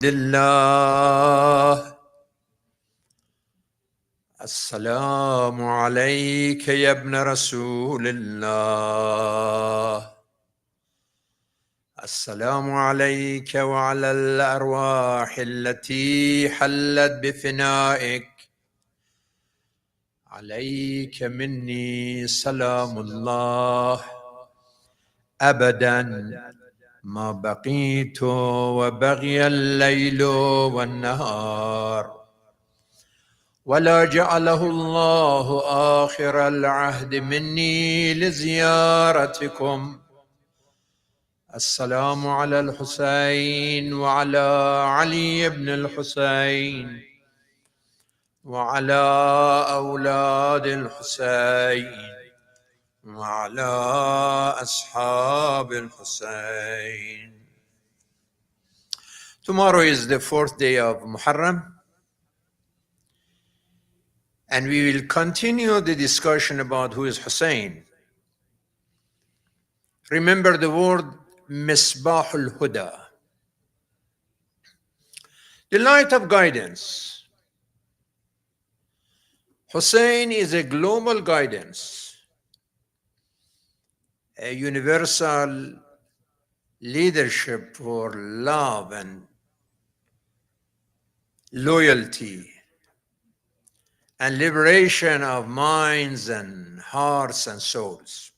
لله السلام عليك يا ابن رسول الله السلام عليك وعلى الأرواح التي حلت بفنائك عليك مني سلام الله أبدا ما بقيت وبغي الليل والنهار ولا جعله الله آخر العهد مني لزيارتكم السلام على الحسين وعلى علي بن الحسين وعلى أولاد الحسين وعلى أصحاب الحسين. Tomorrow is the 4th day of Muharram, and we will continue the discussion about who is Hussein. Remember the word Misbah al-Huda, the light of guidance. Hussein is a global guidance, a universal leadership for love and loyalty and liberation of minds and hearts and souls.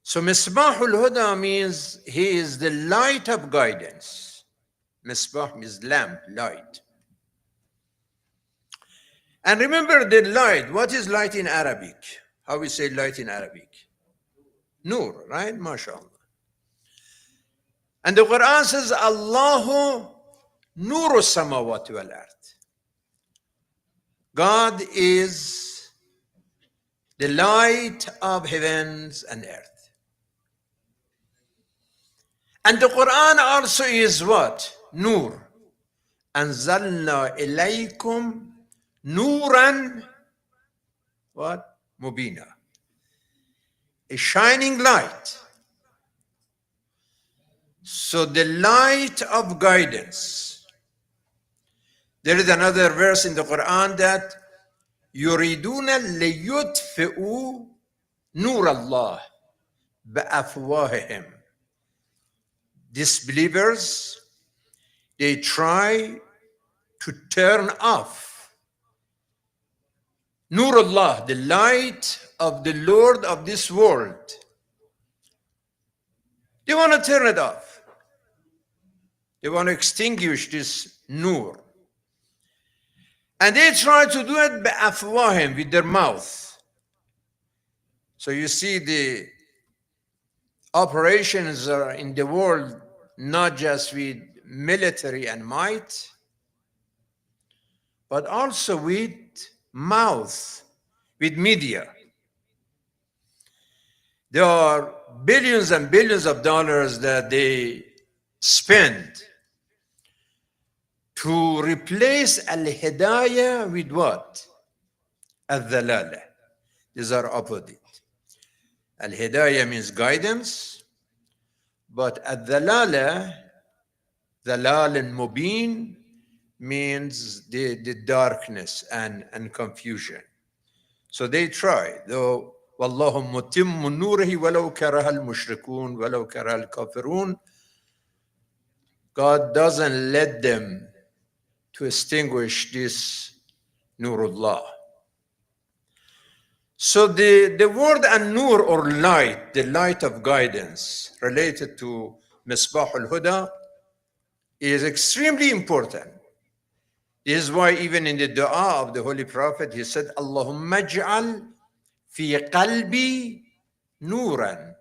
So Misbah al-Huda means he is the light of guidance. Misbah means lamp, light. And remember the light. What is light in Arabic? How we say light in Arabic? Nur, right? MashaAllah. And the Quran says, Allahu nuru samawati wal ard. God is the light of heavens and earth. And the Quran also is what? Nur. Anzalna ilaykum nuran what? Mubina. A shining light. So the light of guidance. There is another verse in the Quran that yuriduna liyutfi'u nur Allah ba'afwahihim. Disbelievers, they try to turn off nur Allah, the light of the Lord of this world. They want to turn it off. They want to extinguish this nur. And they try to do it بأفواههم, with their mouth. So you see the operations are in the world, not just with military and might, but also with mouth, with media. There are billions and billions of dollars that they spend to replace al-hidayah with what? Al-dhalala. These are opposite. Al-hidayah means guidance, but al-dhalala, dhalal and mubin, means the darkness and confusion. So they try, though, وَاللَّهُ مُتِمُّ نُورِهِ وَلَوْ كَرَهَ الْمُشْرِكُونَ وَلَوْ كَرَهَ الْكَافِرُونَ. God doesn't let them to extinguish this Nurullah. So the word an-nur or light, the light of guidance related to Misbah al-Huda is extremely important. This is why even in the dua of the Holy Prophet, he said, Allahumma ij'al fi qalbi nuran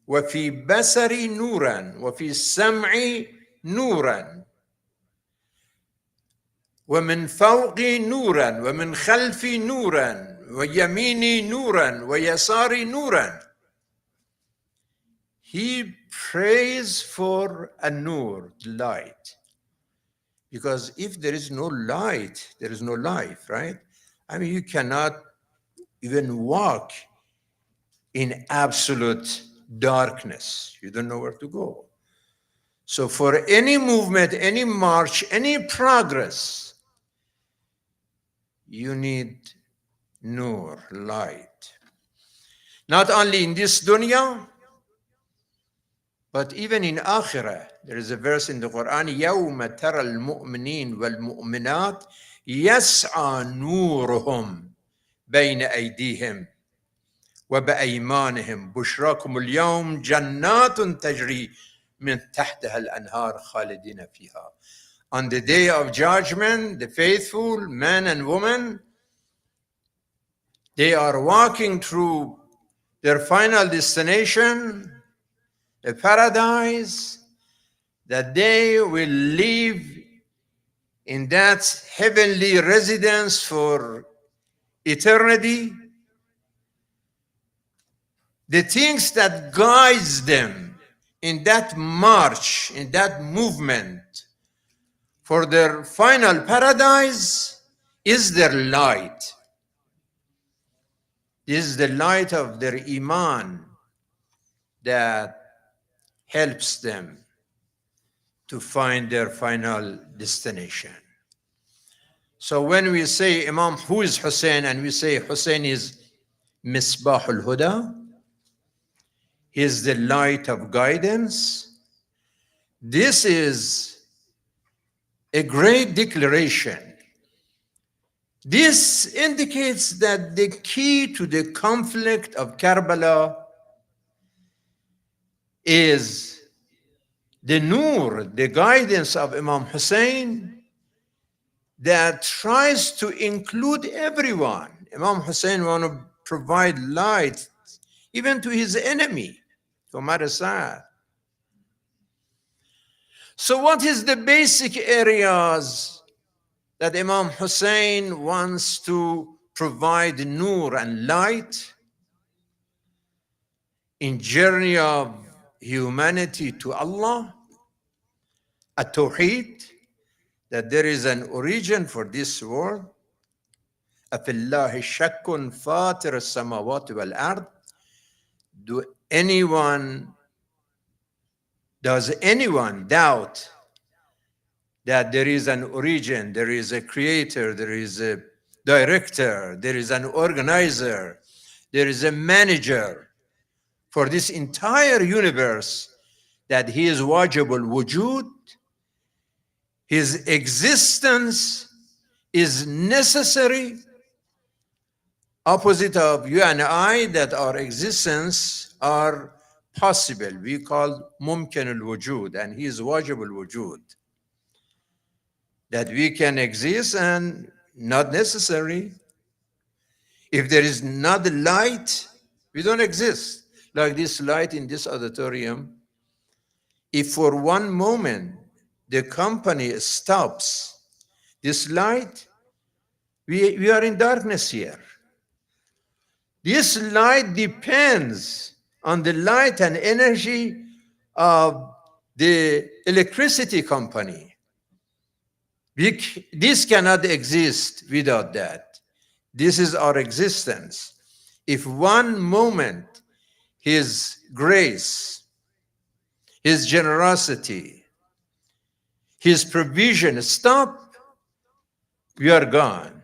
wa fi basari nuran wa fi sam'i nuran ومن فوقي نورا ومن خلفي نورا ويميني نورا ويساري نورا. He prays for a nur, light. Because if there is no light, there is no life, right? I mean, you cannot even walk in absolute darkness. You don't know where to go. So for any movement, any march, any progress, you need nur, light. Not only in this dunya, but even in akhirah. There is a verse in the Quran, يَوْمَ تَرَى الْمُؤْمِنِينَ وَالْمُؤْمِنَاتِ يَسْعَى نُورُهُمْ بَيْنَ أَيْدِيهِمْ وبأيمانهم بشراكم اليوم جنات تجري من تحتها الأنهار خالدين فيها. On the day of judgment, the faithful men and women, they are walking through their final destination, a paradise, that they will live in that heavenly residence for eternity. The things that guides them in that march, in that movement for their final paradise is their light. This is the light of their iman that helps them to find their final destination. So when we say Imam, who is Hussein, and we say Hussein is Misbah al-Huda, he is the light of guidance. This is a great declaration. This indicates that the key to the conflict of Karbala is the nur, the guidance of Imam Hussein that tries to include everyone. Imam Hussein wants to provide light even to his enemy, to Umar Assad. So what is the basic areas that Imam Hussein wants to provide nur and light in journey of humanity to Allah? At-Tawheed, that there is an origin for this world. أَفِي اللَّهِ شَكٌّ فَاطِرَ السَّمَاوَاتِ وَالْأَرْضِ. Does anyone doubt that there is an origin, there is a creator, there is a director, there is an organizer, there is a manager for this entire universe, that he is wajibul wujud, his existence is necessary, opposite of you and I, that our existence are possible. We call mumkin al-wujud, and he is wajib al-wujud, that we can exist and not necessary. If there is not light, we don't exist. Like this light in this auditorium, if for one moment the company stops this light, we are in darkness here. This light depends on the light and energy of the electricity company. This cannot exist without that. This is our existence. If one moment his grace, his generosity, his provision stop, we are gone,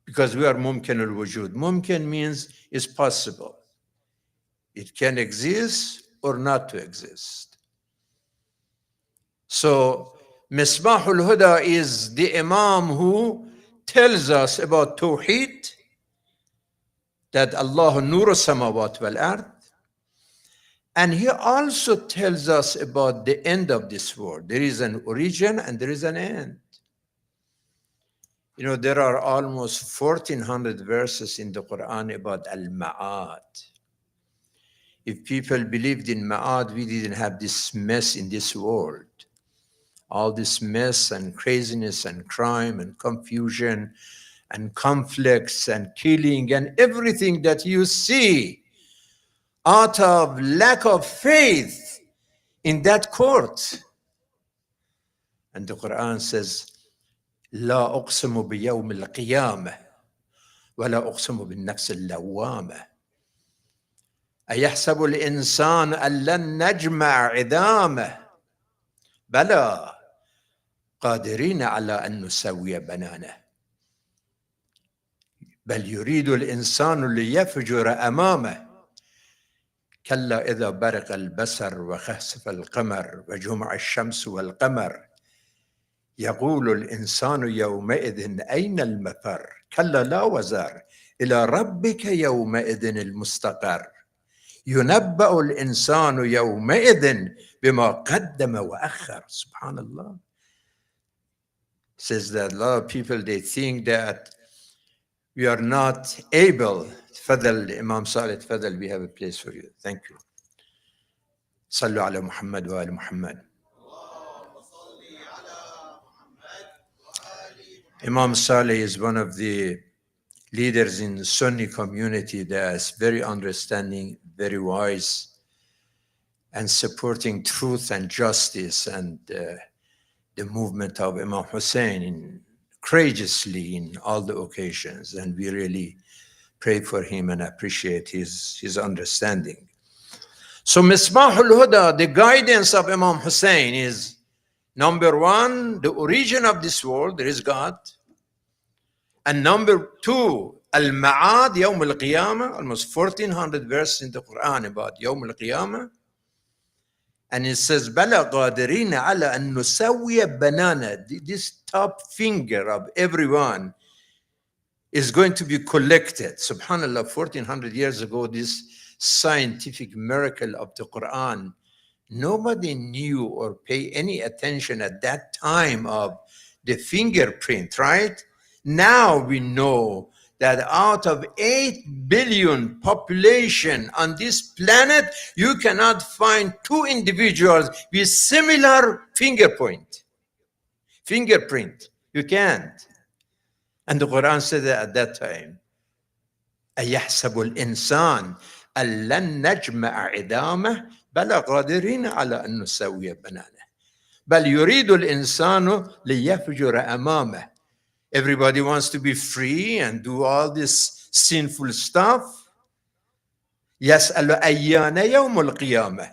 because we are mumkin al-wujud. Mumkin means it's possible. It can exist or not to exist. So Misbah al-Huda is the Imam who tells us about Tawheed, that Allah nur samawat wal ard, and he also tells us about the end of this world. There is an origin and there is an end. You know, there are almost 1,400 verses in the Quran about al-Ma'ad. If people believed in Ma'ad, we didn't have this mess in this world. All this mess and craziness and crime and confusion and conflicts and killing and everything that you see out of lack of faith in that court. And the Quran says, لا أقسم بيوم القيامة ولا أقسم بالنفس اللوامة أيحسب الإنسان أن لن نجمع عظامه بلى قادرين على أن نسوي بنانه بل يريد الإنسان ليفجر أمامه كلا إذا برق البصر وخسف القمر وجمع الشمس والقمر يقول الإنسان يومئذ أين المفر كلا لا وزر إلى ربك يومئذ المستقر ينبأ الإنسان يومئذ بما قدم وأخر. Subhanallah. Says that a lot of people, they think that we are not able. Fadal, Imam Salih, Fadal, we have a place for you. Thank you. Sallu ala Muhammad wa ala Muhammad. Imam Saleh is one of the leaders in the Sunni community that is very understanding, very wise, and supporting truth and justice and the movement of Imam Hussein courageously in all the occasions. And we really pray for him and appreciate his understanding. So Misbah al-Huda, the guidance of Imam Hussein is, number one, the origin of this world, there is God. And number two, al-Ma'ad, Yawm al-Qiyamah, almost 1400 verses in the Quran about Yawm al-Qiyamah. And it says, Bala qadirina ala an nusawwiya banana. This top finger of everyone is going to be collected. Subhanallah, 1400 years ago, this scientific miracle of the Quran, nobody knew or paid any attention at that time of the fingerprint, right? Now we know that out of 8 billion population on this planet, you cannot find two individuals with similar fingerprint. You can't. And the Quran said that at that time. أَيَحْسَبُ الْإِنسَانِ أَن لَّن نَّجْمَعَ عِظَامَهُ بَلَى قَادِرِينَ عَلَى أَن نُّسَوِّيَ بَنَانَهُ بَلْ يُرِيدُ الْإِنسَانُ لِيَفْجُرَ أَمَامَهُ. Everybody wants to be free and do all this sinful stuff. يَسْأَلُ أَيَّانَ يَوْمُ الْقِيَامَةِ.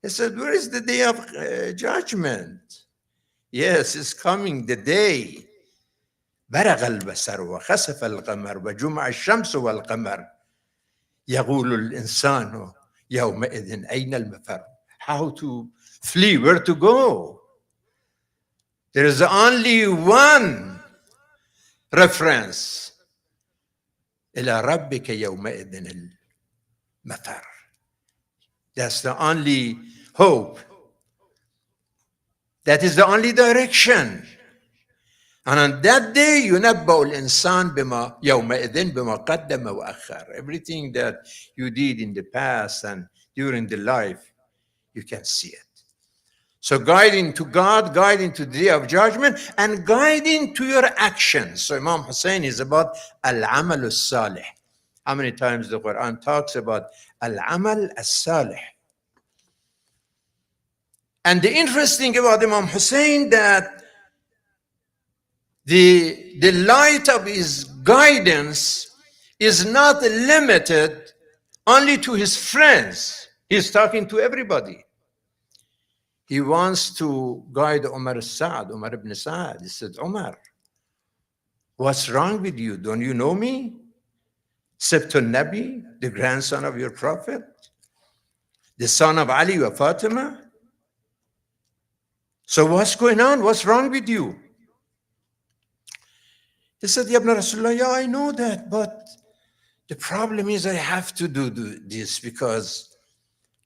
He said, where is the day of judgment? Yes, it's coming, the day. برق البصر وخسف القمر وجمع الشمس والقمر يقول الإنسان يومئذ أين المفر. How to flee, where to go? There is only one reference. إلى ربك يومئذ المفر. That's the only hope. That is the only direction. And on that day, ينبأ الإنسان بما يومئذ بما قدم وأخر. Everything that you did in the past and during the life, you can see it. So guiding to God, guiding to the day of judgment, and guiding to your actions. So Imam Hussein is about al-amal al-salih. How many times the Quran talks about al-amal al-salih? And the interesting about Imam Hussein that the light of his guidance is not limited only to his friends. He's talking to everybody. He wants to guide Umar ibn Sa'd. He said, Umar, what's wrong with you? Don't you know me? Sibtun Nabi, the grandson of your prophet, the son of Ali wa Fatima. So what's going on? What's wrong with you? He said, Ya Ibn Rasulullah, yeah, I know that, but the problem is I have to do this because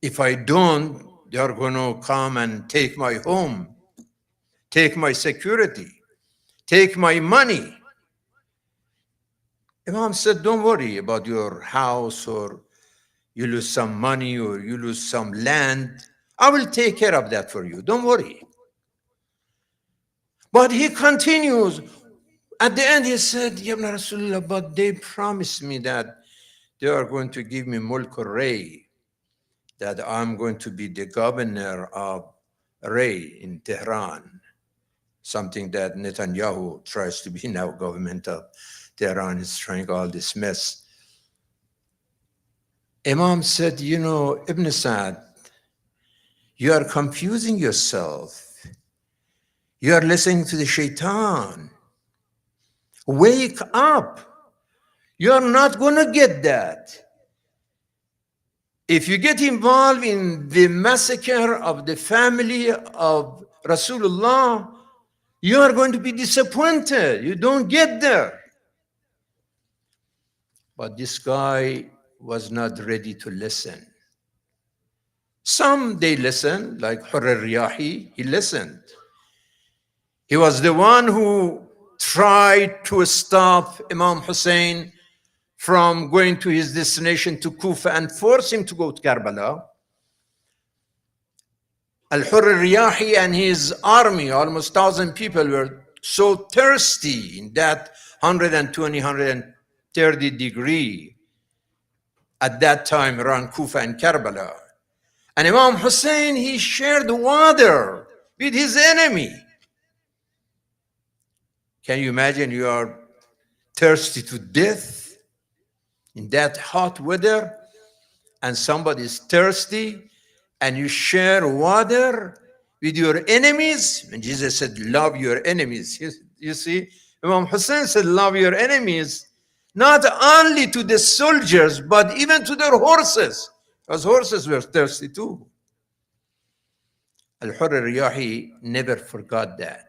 if I don't, they are going to come and take my home, take my security, take my money. Imam said, don't worry about your house or you lose some money or you lose some land. I will take care of that for you. Don't worry. But he continues. At the end, he said, Ya Ibn Rasulullah, but they promised me that they are going to give me Mulk al-Ray, that I'm going to be the governor of Ray in Tehran, something that Netanyahu tries to be now. Government of Tehran is trying all this mess. Imam said, you know, Ibn Sa'd, you are confusing yourself. You are listening to the shaitan. Wake up. You are not going to get that. If you get involved in the massacre of the family of Rasulullah, you are going to be disappointed. You don't get there. But this guy was not ready to listen. Some they listened, like Hurr al-Riyahi, he listened. He was the one who tried to stop Imam Hussein from going to his destination to Kufa and force him to go to Karbala. Al-Hurr al-Riyahi and his army, almost 1,000 people, were so thirsty in that 120, 130 degree at that time around Kufa and Karbala. And Imam Hussein, he shared water with his enemy. Can you imagine you are thirsty to death in that hot weather and somebody is thirsty and you share water with your enemies? And Jesus said, love your enemies. You see, Imam Hussein said, love your enemies, not only to the soldiers, but even to their horses, because horses were thirsty too. Al-Hurr al-Riyahi never forgot that.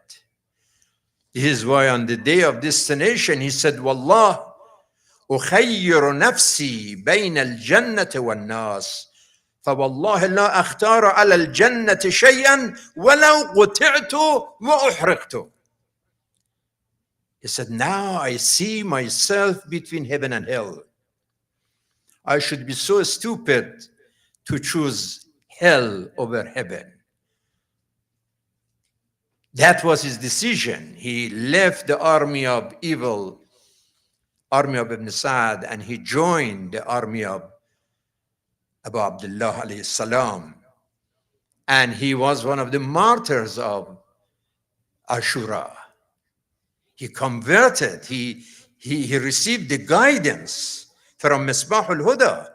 This is why on the day of destination, he said, Wallah, أخير نفسي بين الجنة والناس فوالله لا أختار على الجنة شيئا ولو قطعت وأحرقت. He said, now I see myself between heaven and hell. I should be so stupid to choose hell over heaven. That was his decision. He left the army of evil, army of Ibn Sa'd, and he joined the army of Abu Abdullah alayhi salam. And he was one of the martyrs of Ashura. He converted, he received the guidance from Misbah al-Huda.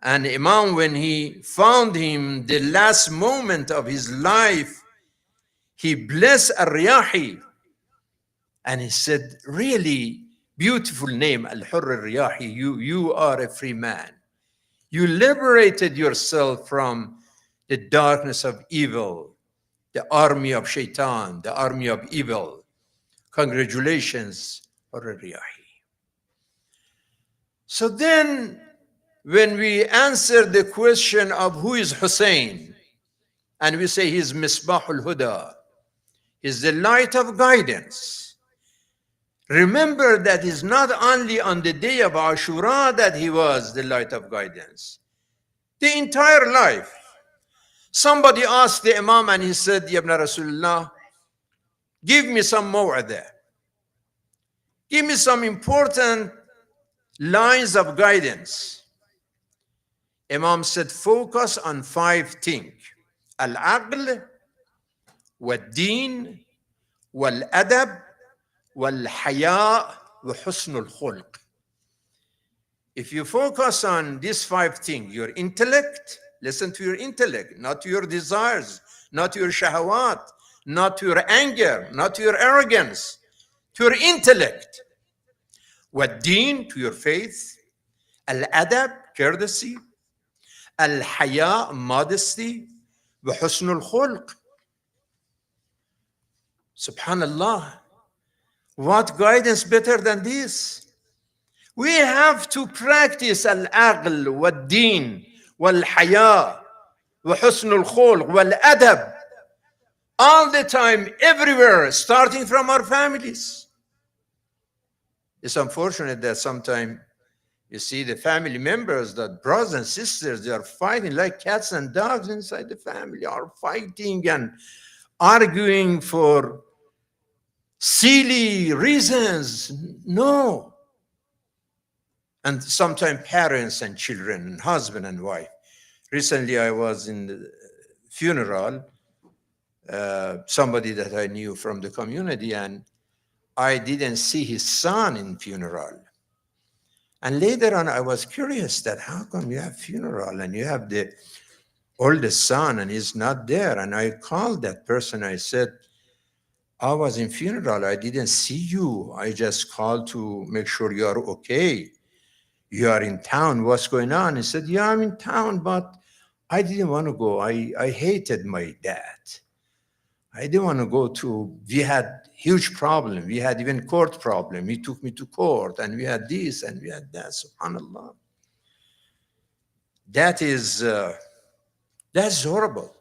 And Imam, when he found him the last moment of his life, he blessed al-Riyahi. And he said, really beautiful name, Al-Hurr al-Riyahi. You are a free man. You liberated yourself from the darkness of evil, the army of shaitan, the army of evil. Congratulations, Hurr al-Riyahi. So then, when we answer the question of who is Hussein, and we say he's Misbah al-Huda, is the light of guidance. Remember that it's not only on the day of Ashura that he was the light of guidance. The entire life. Somebody asked the Imam and he said, Ya Ibn Rasulullah, give me some mu'adah. Give me some important lines of guidance. Imam said, focus on 5 things. Al-aql, wal-deen, wal-adab, wal-haya, wa husnul khulq. If you focus on these 5 things, your intellect, listen to your intellect, not to your desires, not to your shahawat, not to your anger, not to your arrogance, to your intellect. Wad-deen, to your faith. Al-adab, courtesy. Al-haya, modesty. Wa husnul khulq. Subhanallah. What guidance better than this? We have to practice al-aql, wal-deen, wal-haya, wa husnul khulq, wal-adab, all the time, everywhere, starting from our families. It's unfortunate that sometimes you see the family members, that brothers and sisters, they are fighting like cats and dogs inside the family, are fighting and arguing for silly reasons. No. And sometimes parents and children, husband and wife. Recently, I was in the funeral, somebody that I knew from the community, and I didn't see his son in funeral. And later on, I was curious that how come you have funeral and you have the oldest son, and he's not there. And I called that person. I said, I was in funeral. I didn't see you. I just called to make sure you are okay. You are in town. What's going on? He said, yeah, I'm in town, but I didn't want to go. I hated my dad. I didn't want to go to, we had huge problem. We had even court problem. He took me to court and we had this and we had that, subhanAllah. That is, that's horrible.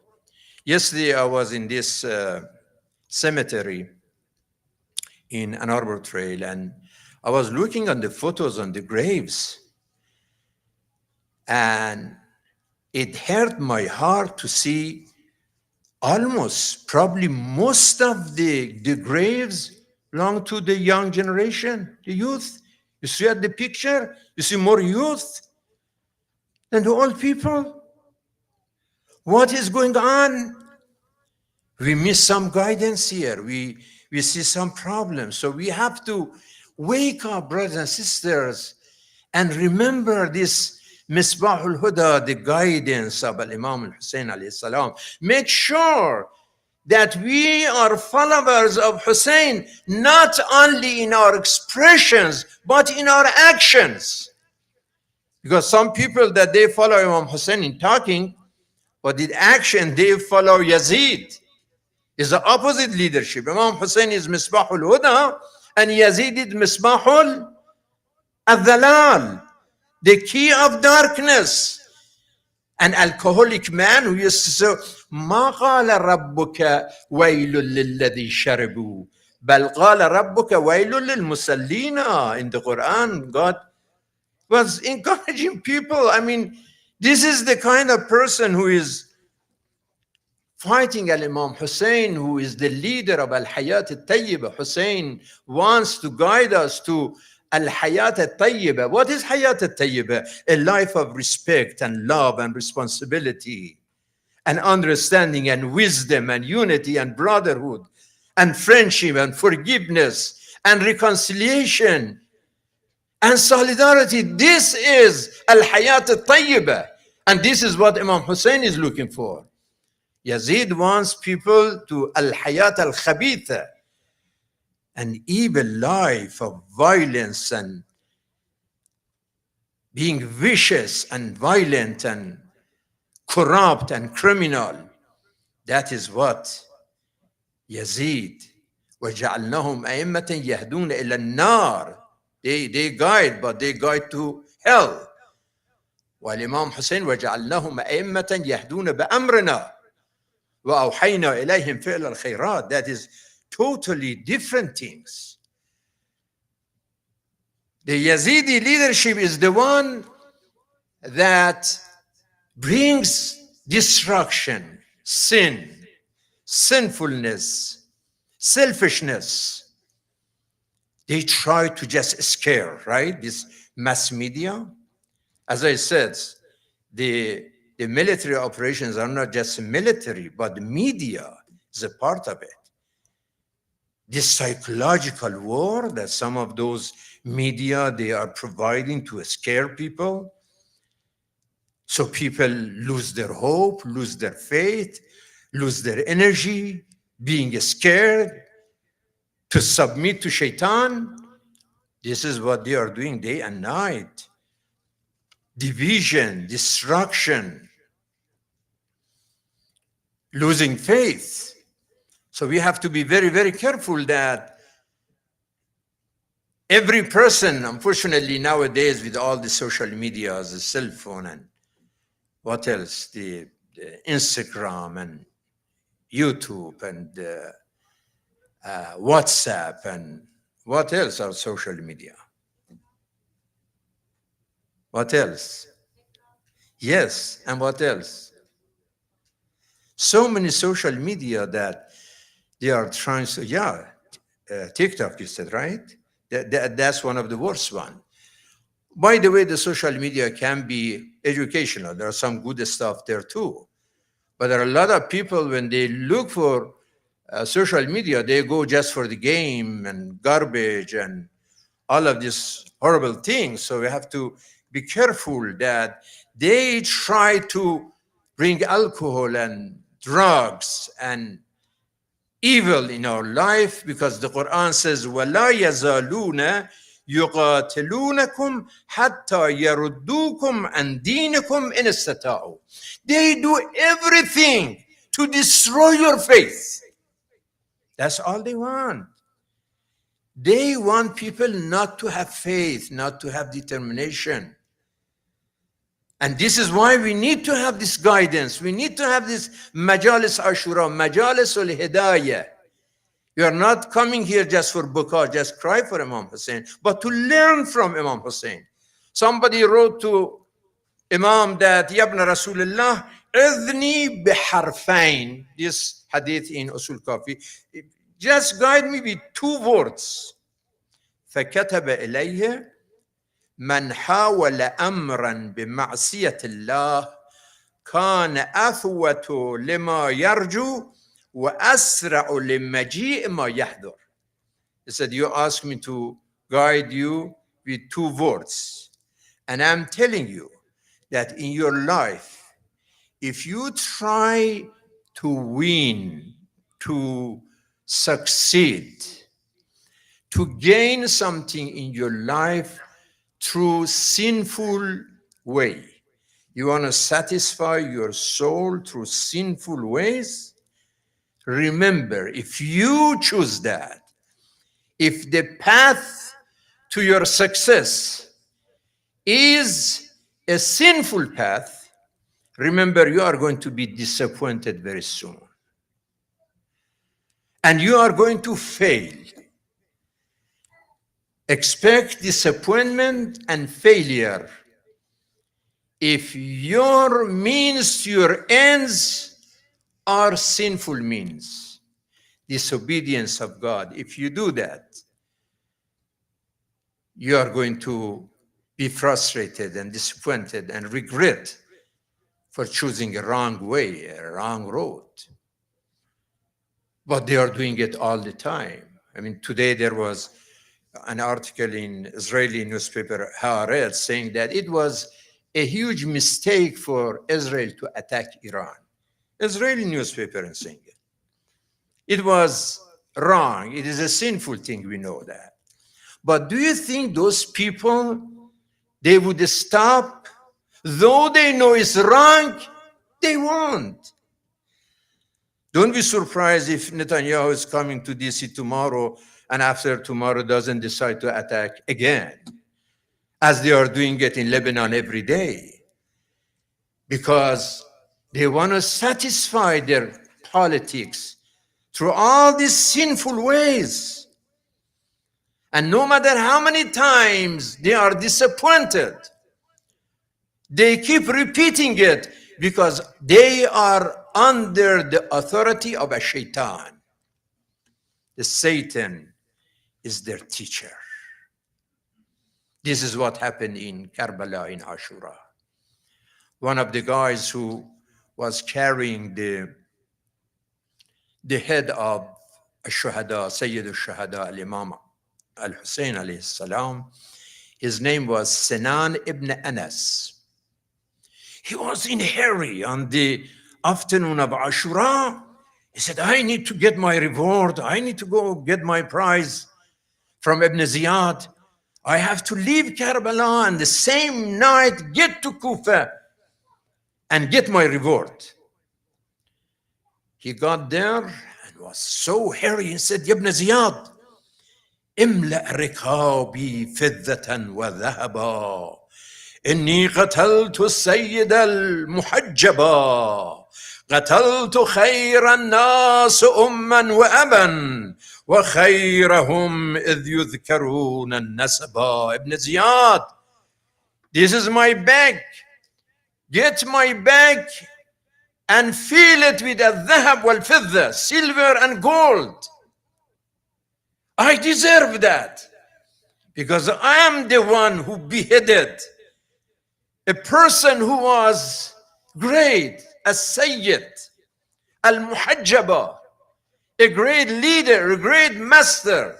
Yesterday I was in this cemetery in Ann Arbor Trail, and I was looking on the photos on the graves, and it hurt my heart to see almost, probably most of the graves belong to the young generation, the youth. You see at the picture, you see more youth than the old people. What is going on? We miss some guidance here. We see some problems. So we have to wake up, brothers and sisters, and remember this Misbah al-Huda, the guidance of Imam al-Hussein alayhi salam. Make sure that we are followers of Hussein, not only in our expressions, but in our actions. Because some people that they follow Imam Hussein in talking, but in action they follow Yazid. Is the opposite leadership. Imam Hussein is Misbah al-Huda, and Yazid is Misbah al-Dhalal, the key of darkness. An alcoholic man who used to say, ما قال ربك ويل للذي شربوا بل قال ربك ويل للمصلين. In the Quran, God was encouraging people. I mean, this is the kind of person who is fighting Imam Hussein, who is the leader of Al-Hayat al-Tayyibah. Hussein wants to guide us to Al-Hayat al-Tayyibah. What is Hayat al-Tayyibah? A life of respect and love and responsibility and understanding and wisdom and unity and brotherhood and friendship and forgiveness and reconciliation and solidarity. This is Al-Hayat al-Tayyibah. And this is what Imam Hussein is looking for. Yazid wants people to al-hayat al-khabitha, an evil life of violence and being vicious and violent and corrupt and criminal. That is what Yazid. وَجَعَلْنَهُمْ أَئِمَّةً يَهْدُونَ إِلَى النَّارِ. They guide, but they guide to hell. While Imam Hussein, وَجَعَلْنَهُمْ أَئِمَّةً يَهْدُونَ بِأَمْرِنَا وَأَوْحَيْنَا إِلَيْهِمْ فِعْلَ الْخَيْرَاتِ. That is totally different things. The Yazidi leadership is the one that brings destruction, sin, sinfulness, selfishness. They try to just scare, right? This mass media. As I said, the military operations are not just military, but the media is a part of it. This psychological war that some of those media, they are providing to scare people. So people lose their hope, lose their faith, lose their energy, being scared, to submit to shaitan. This is what they are doing day and night. Division, destruction, losing faith. So we have to be very, very careful that every person, unfortunately nowadays with all the social media, the cell phone and what else, the Instagram and YouTube and WhatsApp and what else are social media? What else? Yes, and what else? So many social media that they are trying to, TikTok, you said, right? That's one of the worst one. By the way, the social media can be educational. There are some good stuff there too. But there are a lot of people, when they look for social media, they go just for the game and garbage and all of these horrible things. So we have to be careful that they try to bring alcohol and drugs and evil in our life, because the Quran says, وَلَا يَزَالُونَ يُقَاتِلُونَكُمْ حَتَّى يَرُدُّوكُمْ عَنْ دِينِكُمْ إِنِ اسْتَطَاعُوا. They do everything to destroy your faith. That's all they want. They want people not to have faith, not to have determination. And this is why we need to have this guidance. We need to have this majalis ashura, majalis al-hidayah. You are not coming here just for buka, just cry for Imam Hussein, but to learn from Imam Hussein. Somebody wrote to Imam that, Yabna Rasulullah, idhni biharfain. This hadith in Usul Kafi. Just guide me with two words. فكتب إليه من حاول أمرا بمعصية الله كان أثوة لما يرجو وأسرع لمجيء ما يحضر. He said, you ask me to guide you with two words. And I'm telling you that in your life, if you try to win, to succeed, to gain something in your life through sinful way, you want to satisfy your soul through sinful ways, remember, if you choose that, if the path to your success is a sinful path, remember, you are going to be disappointed very soon. And you are going to fail. Expect disappointment and failure if your means to your ends are sinful means, disobedience of God. If you do that, you are going to be frustrated and disappointed and regret for choosing a wrong way, a wrong road. But they are doing it all the time. I mean, today there was an article in Israeli newspaper Haaretz saying that it was a huge mistake for Israel to attack Iran. Israeli newspaper is saying it. It was wrong. It is a sinful thing, we know that. But do you think those people, they would stop? Though they know it's wrong, they won't. Don't be surprised if Netanyahu is coming to DC tomorrow and after tomorrow doesn't decide to attack again, as they are doing it in Lebanon every day, because they want to satisfy their politics through all these sinful ways. And no matter how many times they are disappointed, they keep repeating it because they are under the authority of a shaitan. The Satan is their teacher. This is what happened in Karbala, in Ashura. One of the guys who was carrying the head of Shuhada, Sayyid al-Shuhada, al-Imam al-Hussein alayhi salam, his name was Sinan ibn Anas. He was in a hurry on the afternoon of Ashura. He said, I need to get my reward. I need to go get my prize from Ibn Ziyad. I have to leave Karbala and the same night get to Kufa and get my reward. He got there and was so hairy. He said, Ibn Ziyad, املأ ركابي فضة وذهبا إني قتلت السيد المحجبا قتلت خير الناس أما وأبا وخيرهم إذ يذكرون النسبا. Ibn Ziyad, this is my bag. Get my bag and fill it with الذهب والفضة, silver and gold. I deserve that because I am the one who beheaded a person who was great, a Sayyid, al-Muhajjaba, a great leader, a great master,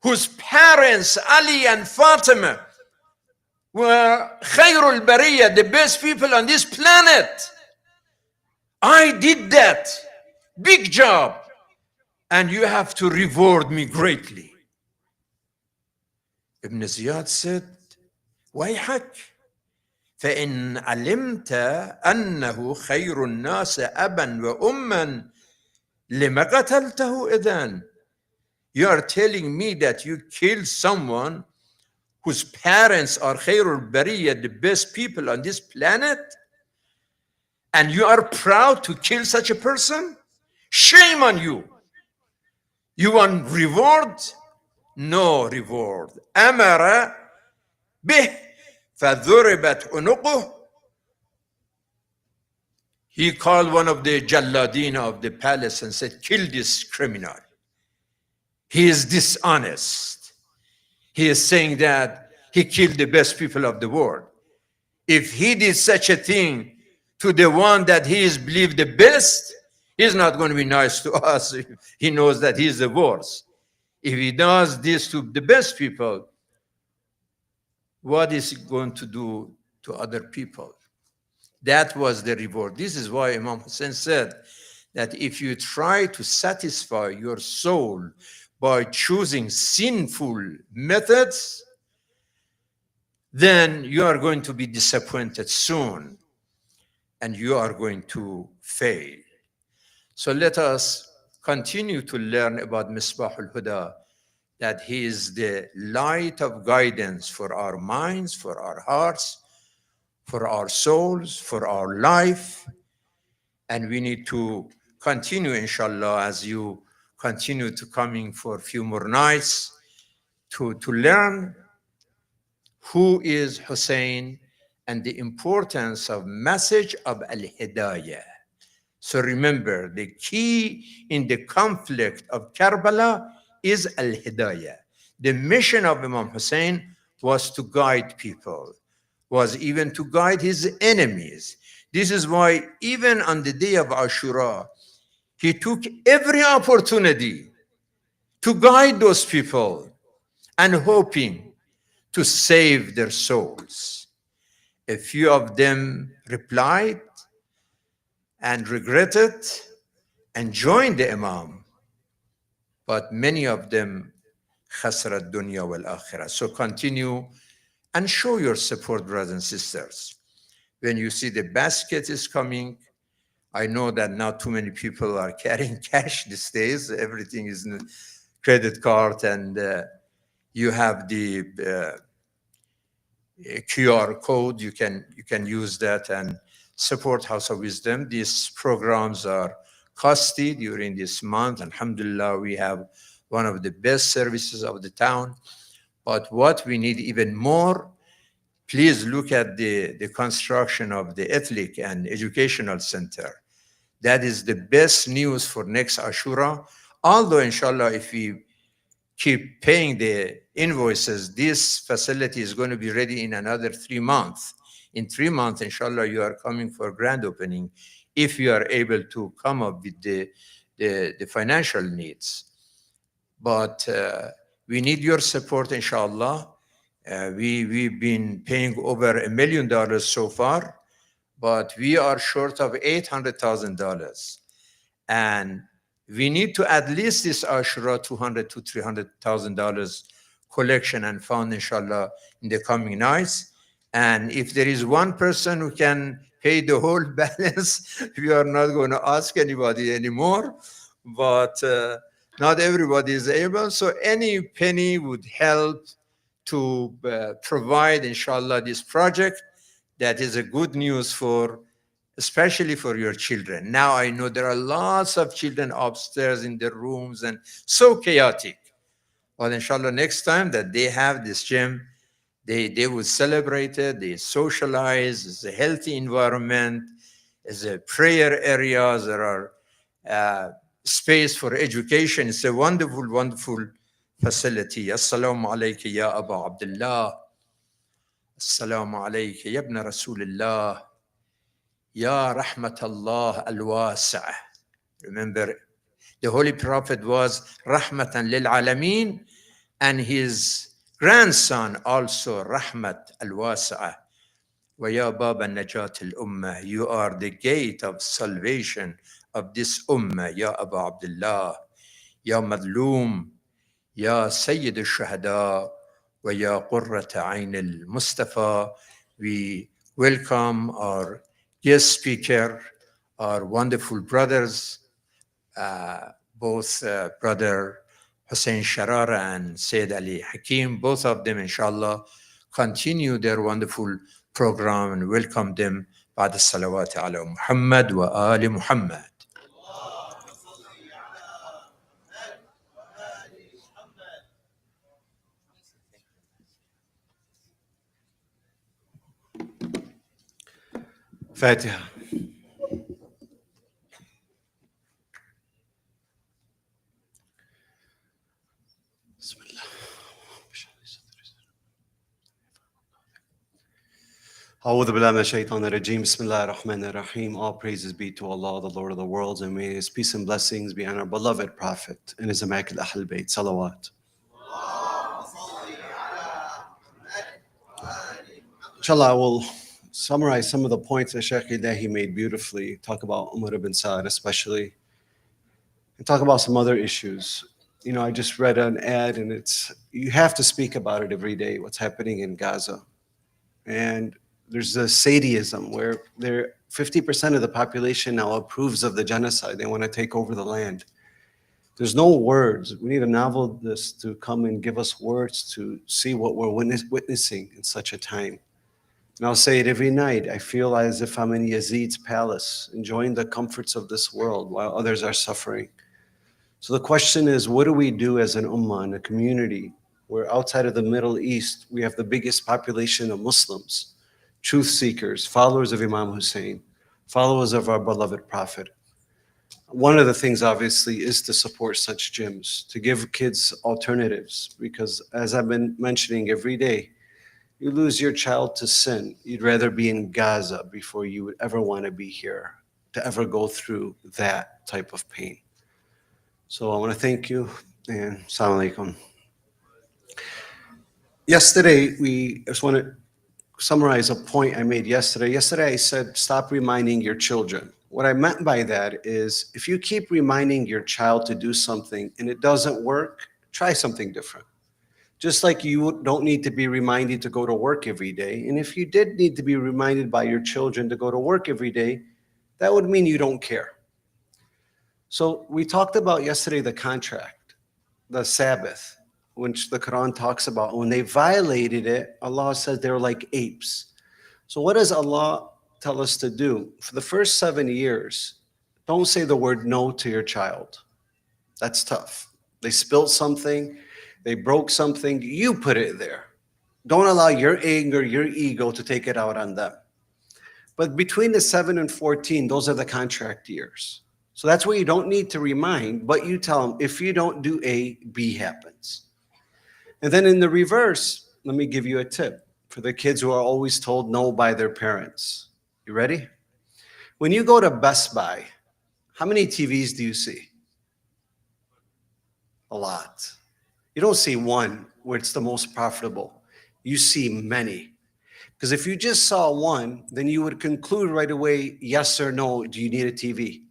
whose parents, Ali and Fatima, were خير البرية, the best people on this planet. I did that. Big job. And you have to reward me greatly. Ibn Ziyad said, ويحك فإن علمت أنه خير الناس أبا وأما لما قتلته إذن. You are telling me that you killed someone whose parents are خير البرية, the best people on this planet, and you are proud to kill such a person? Shame on you. You want reward? No reward. أمر به فضربت عنقه. He called one of the jalladin of the palace and said, kill this criminal. He is dishonest. He is saying that he killed the best people of the world. If he did such a thing to the one that he is believed the best, he's not going to be nice to us. He knows that he's the worst. If he does this to the best people, what is he going to do to other people? That was the reward. This is why Imam Hussein said that if you try to satisfy your soul by choosing sinful methods, then you are going to be disappointed soon and you are going to fail. So let us continue to learn about Misbah al-Huda, that he is the light of guidance for our minds, for our hearts, for our souls, for our life. And we need to continue, inshallah, as you continue to coming for a few more nights to learn who is Hussein and the importance of message of al-Hidayah. So remember, the key in the conflict of Karbala is al-Hidayah. The mission of Imam Hussein was to guide people, was even to guide his enemies. This is why even on the day of Ashura, he took every opportunity to guide those people and hoping to save their souls. A few of them replied and regretted and joined the Imam, but many of them khasrat dunya wal akhirah. So continue and show your support, brothers and sisters. When you see the basket is coming, I know that not too many people are carrying cash these days. Everything is in credit card, and you have the QR code. You can use that and support House of Wisdom. These programs are costly during this month. Alhamdulillah, we have one of the best services of the town. But what we need even more, please look at the construction of the Ethnic and Educational Center. That is the best news for next Ashura. Although, inshallah, if we keep paying the invoices, this facility is going to be ready in another 3 months. In 3 months, inshallah, you are coming for grand opening if you are able to come up with the financial needs. But we need your support, inshallah. We've been paying over $1 million so far, but we are short of $800,000. And we need to at least this Ashura $200,000 to $300,000 collection and fund, inshallah, in the coming nights. And if there is one person who can pay the whole balance, we are not going to ask anybody anymore. But not everybody is able. So any penny would help to provide, inshallah, this project. That is a good news for, especially for your children. Now I know there are lots of children upstairs in their rooms and so chaotic. But inshallah, next time that they have this gym, they will celebrate it, they socialize, it's a healthy environment, it's a prayer areas, there are space for education. It's a wonderful, wonderful facility. Assalamu alayka ya Abu Abdullah. Assalamu alayka ya ibn Rasulullah. Ya rahmatallah al-wasi'ah. Remember, the Holy Prophet was rahmatan lil alameen, and his grandson also, Rahmat al-Wasi'ah, وَيَا بَابَ النَّجَاةِ الْأُمَّةِ, you are the gate of salvation of this ummah, Ya Abu Abdullah, Ya Madloom, Ya Sayyid al-Shuhada, وَيَا قُرَّةَ عَيْنِ الْمُصطفى. We welcome our guest speaker, our wonderful brothers, both brother Hussein Charara and Sayyid Alhakeem, both of them, inshallah, continue their wonderful program and welcome them. بعد الصلوات على محمد وآل محمد. Fatiha. A'udhu billahi minash shaitanir rajeem. Bismillahir rahmanir rahim. All praises be to Allah, the Lord of the worlds, and may His peace and blessings be on our beloved Prophet and His immaculate Ahl Bayt. Salawat. Inshallah, I will summarize some of the points that Shaykh Elahi made beautifully. Talk about Umar ibn Sa'd especially, and talk about some other issues. You know, I just read an ad, and you have to speak about it every day. What's happening in Gaza, and there's a sadism where 50% of the population now approves of the genocide. They want to take over the land. There's no words. We need a novelist to come and give us words to see what we're witnessing in such a time. And I'll say it every night. I feel as if I'm in Yazid's palace, enjoying the comforts of this world while others are suffering. So the question is, what do we do as an ummah, in a community where outside of the Middle East, we have the biggest population of Muslims, truth seekers, followers of Imam Hussein, followers of our beloved Prophet. One of the things, obviously, is to support such gyms, to give kids alternatives, because as I've been mentioning every day, you lose your child to sin. You'd rather be in Gaza before you would ever want to be here, to ever go through that type of pain. So I want to thank you, and assalamu alaikum. Yesterday, I just want to summarize a point I made yesterday. Yesterday, I said, stop reminding your children. What I meant by that is, if you keep reminding your child to do something and it doesn't work, try something different. Just like you don't need to be reminded to go to work every day. And if you did need to be reminded by your children to go to work every day, that would mean you don't care. So we talked about yesterday the contract, the Sabbath, which the Quran talks about. When they violated it, Allah says they were like apes. So what does Allah tell us to do? For the first 7 years, don't say the word no to your child. That's tough. They spilled something, they broke something, you put it there. Don't allow your anger, your ego to take it out on them. But between the 7 and 14, those are the contract years. So that's where you don't need to remind, but you tell them, if you don't do A, B happens. And then in the reverse, let me give you a tip for the kids who are always told no by their parents. You ready? When you go to Best Buy, how many TVs do you see? A lot. You don't see one where it's the most profitable. You see many. Because if you just saw one, then you would conclude right away, yes or no, do you need a TV?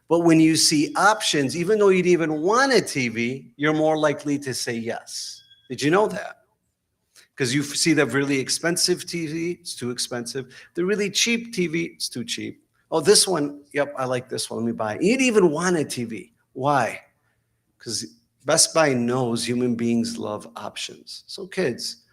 But when you see options, even though you'd even want a TV, you're more likely to say yes. Did you know that? Because you see the really expensive TV, it's too expensive. The really cheap TV, it's too cheap. Oh, this one, yep, I like this one, let me buy it. You'd even want a TV. Why? Because Best Buy knows human beings love options. So kids,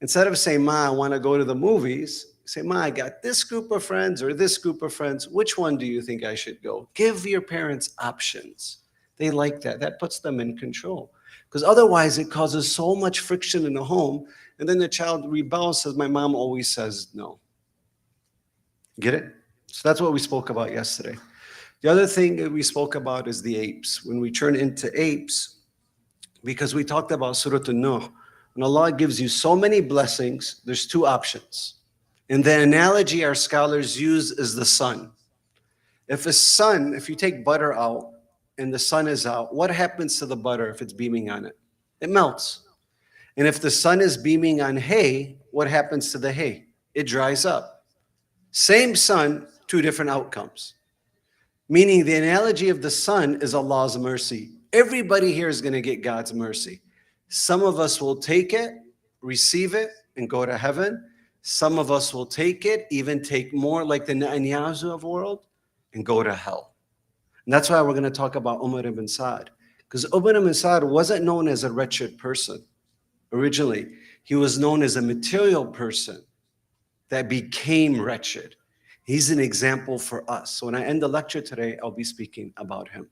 instead of saying, Ma, I want to go to the movies, say, Ma, I got this group of friends or this group of friends. Which one do you think I should go? Give your parents options. They like that. That puts them in control. Because otherwise, it causes so much friction in the home. And then the child rebels, says, my mom always says no. Get it? So that's what we spoke about yesterday. The other thing that we spoke about is the apes. When we turn into apes, because we talked about Surah An-Nuh, when Allah gives you so many blessings, there's two options. And the analogy our scholars use is the sun. If you take butter out and the sun is out, what happens to the butter if it's beaming on it? It melts. And if the sun is beaming on hay, what happens to the hay? It dries up. Same sun, two different outcomes. Meaning the analogy of the sun is Allah's mercy. Everybody here is going to get God's mercy. Some of us will take it, receive it, and go to heaven. Some of us will take it, even take more like the Netanyahu of the world, and go to hell. And that's why we're going to talk about Umar ibn Sa'd. Because Umar ibn Sa'd wasn't known as a wretched person originally. He was known as a material person that became wretched. He's an example for us. So when I end the lecture today, I'll be speaking about him.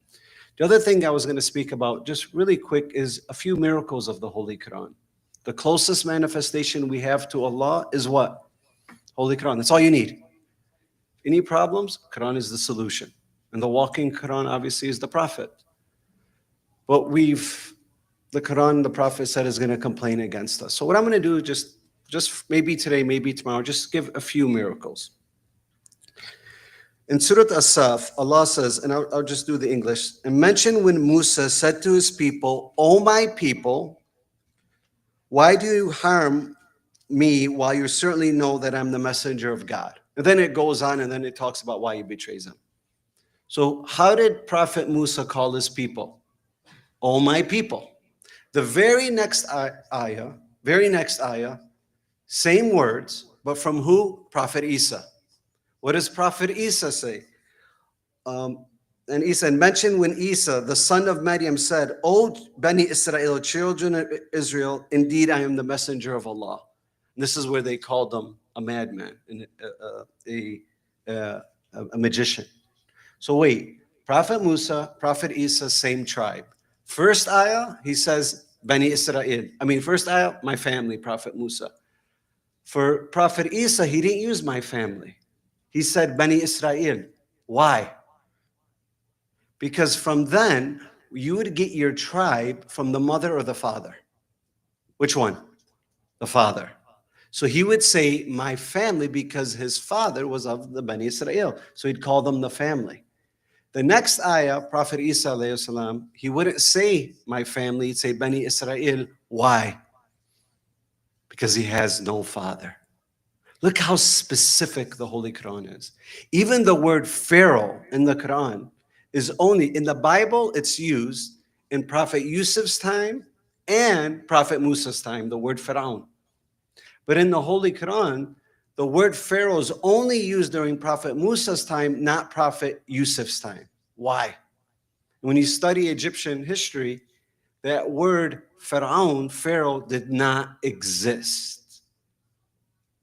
The other thing I was going to speak about, just really quick, is a few miracles of the Holy Quran. The closest manifestation we have to Allah is what? Holy Quran. That's all you need. Any problems? Quran is the solution. And the walking Quran obviously is the Prophet. But the Quran, the Prophet said, is going to complain against us. So what I'm going to do, just maybe today, maybe tomorrow, just give a few miracles. In Surah As-Saf, Allah says, and I'll just do the English, and mention when Musa said to his people, "O my people, why do you harm me while you certainly know that I'm the messenger of God?" And then it goes on and then it talks about why he betrays him. So how did Prophet Musa call his people? "O my people." The very next ayah, same words, but from who? Prophet Isa. What does Prophet Isa say? And Isa mentioned when Isa, the son of Maryam, said, "O Bani Israel, children of Israel, indeed I am the messenger of Allah." And this is where they called him a madman, a magician. So wait, Prophet Musa, Prophet Isa, same tribe. First ayah, he says, Bani Israel. First ayah, my family, Prophet Musa. For Prophet Isa, he didn't use my family. He said Bani Israel. Why? Because from then, you would get your tribe from the mother or the father. Which one? The father. So he would say my family because his father was of the Bani Israel. So he'd call them the family. The next ayah, Prophet Isa alayhi salam, he wouldn't say my family, he'd say Bani Israel. Why? Because he has no father. Look how specific the Holy Quran is. Even the word Pharaoh in the Quran is only, in the Bible, it's used in Prophet Yusuf's time and Prophet Musa's time, the word Pharaoh. But in the Holy Quran, the word Pharaoh is only used during Prophet Musa's time, not Prophet Yusuf's time. Why? When you study Egyptian history, that word Pharaoh, did not exist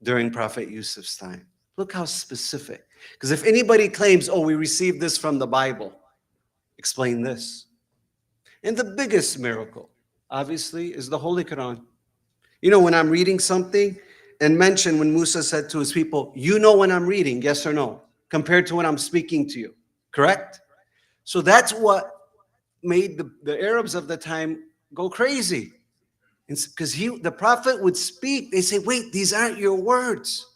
during Prophet Yusuf's time. Look how specific. Because if anybody claims, "Oh, we received this from the Bible," explain this. And the biggest miracle, obviously, is the Holy Quran. You know, when I'm reading something, and mention when Musa said to his people, "You know when I'm reading, yes or no?" Compared to when I'm speaking to you, correct? So that's what made the Arabs of the time go crazy. Because the prophet would speak, they say, "Wait, these aren't your words.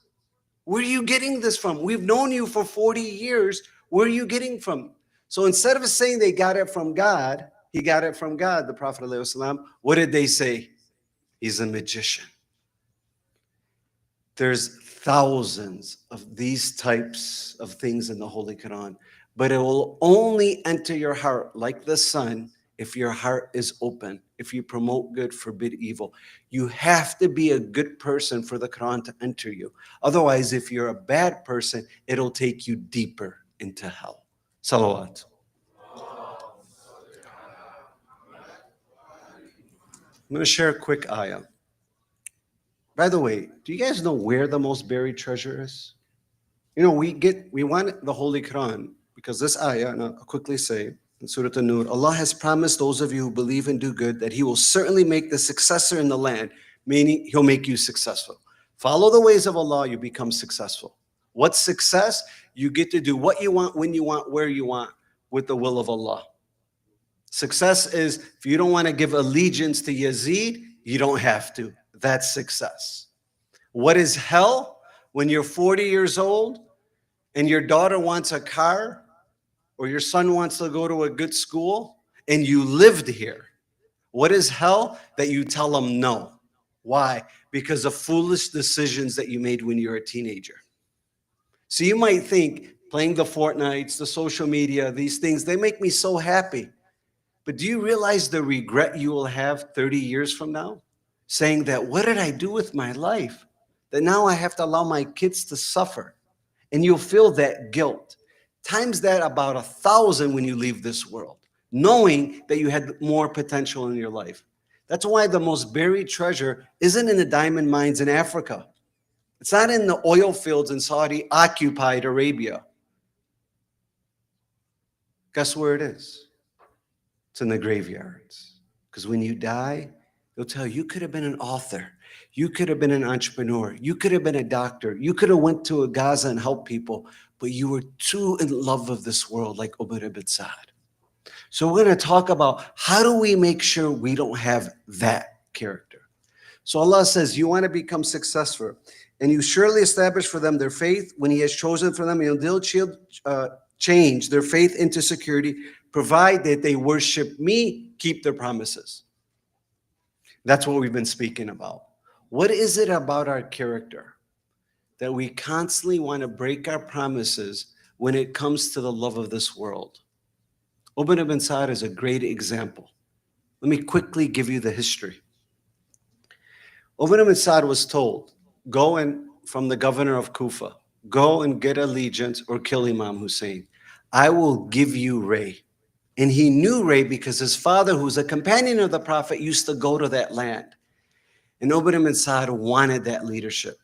Where are you getting this from? We've known you for 40 years. Where are you getting from?" So instead of saying they got it from God, he got it from God, the Prophet ﷺ, what did they say? He's a magician. There's thousands of these types of things in the Holy Quran, but it will only enter your heart like the sun if your heart is open, if you promote good, forbid evil. You have to be a good person for the Quran to enter you. Otherwise, if you're a bad person, it'll take you deeper into hell. Salawat. I'm going to share a quick ayah. By the way, do you guys know where the most buried treasure is? You know, we want the Holy Quran because this ayah, and I'll quickly say in Surah An-Nur, Allah has promised those of you who believe and do good that He will certainly make the successor in the land, meaning He'll make you successful. Follow the ways of Allah, you become successful. What's success? You get to do what you want, when you want, where you want, with the will of Allah. Success is if you don't want to give allegiance to Yazid, you don't have to. That's success. What is hell? When you're 40 years old and your daughter wants a car or your son wants to go to a good school and you lived here. What is hell? That you tell them no. Why? Because of foolish decisions that you made when you were a teenager. So you might think playing the Fortnites, the social media, these things, they make me so happy. But do you realize the regret you will have 30 years from now? Saying that, what did I do with my life? That now I have to allow my kids to suffer. And you'll feel that guilt. Times that about 1,000 when you leave this world, knowing that you had more potential in your life. That's why the most buried treasure isn't in the diamond mines in Africa. It's not in the oil fields in Saudi occupied Arabia. Guess where it is? It's in the graveyards. Because when you die, they'll tell you, you could have been an author. You could have been an entrepreneur. You could have been a doctor. You could have went to Gaza and helped people, but you were too in love with this world, like Umar ibn Saad. So we're going to talk about how do we make sure we don't have that character. So Allah says, you want to become successful, and you surely establish for them their faith when He has chosen for them, and they'll change their faith into security, provide that they worship me, keep their promises. That's what we've been speaking about. What is it about our character that we constantly want to break our promises when it comes to the love of this world? Umar ibn Saad is a great example. Let me quickly give you the history. Umar ibn Saad was told, go and, from the governor of Kufa, go and get allegiance or kill Imam Hussein. I will give you Ray. And he knew Ray because his father, who was a companion of the Prophet, used to go to that land. And Umar ibn Saad wanted that leadership.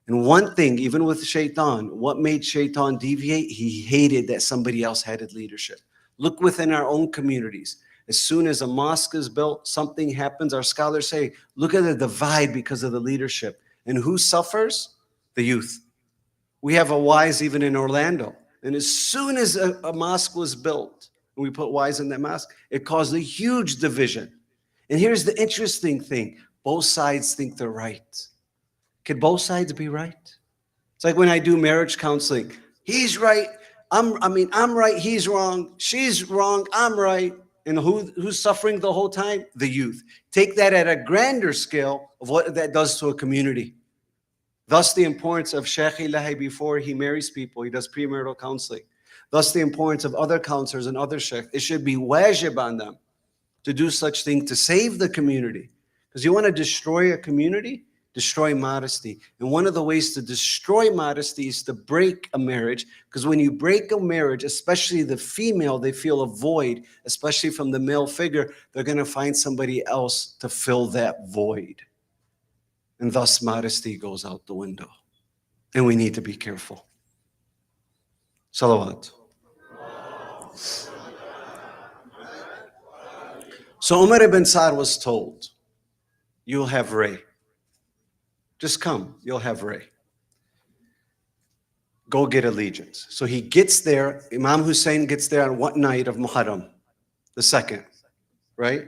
And one thing, even with Shaitan, what made Shaitan deviate? He hated that somebody else had leadership. Look within our own communities. As soon as a mosque is built, something happens. Our scholars say, look at the divide because of the leadership. And who suffers? The youth. We have a wise even in Orlando. And as soon as a mosque was built, and we put wise in that mosque, it caused a huge division. And here's the interesting thing. Both sides think they're right. Could both sides be right? It's like when I do marriage counseling. He's right. I'm right. He's wrong. She's wrong. I'm right. And who's suffering the whole time? The youth. Take that at a grander scale of what that does to a community. Thus the importance of Sheikh Elahi before he marries people. He does premarital counseling. Thus the importance of other counselors and other sheikhs. It should be wajib on them to do such things to save the community. Because you want to destroy a community, destroy modesty. And one of the ways to destroy modesty is to break a marriage. Because when you break a marriage, especially the female, they feel a void, especially from the male figure. They're going to find somebody else to fill that void. And thus modesty goes out the window. And we need to be careful. Salawat. So Umar ibn Saad was told, you'll have Ray. Just come, you'll have Ray. Go get allegiance. So he gets there, Imam Hussein gets there on what night of Muharram? The second, right?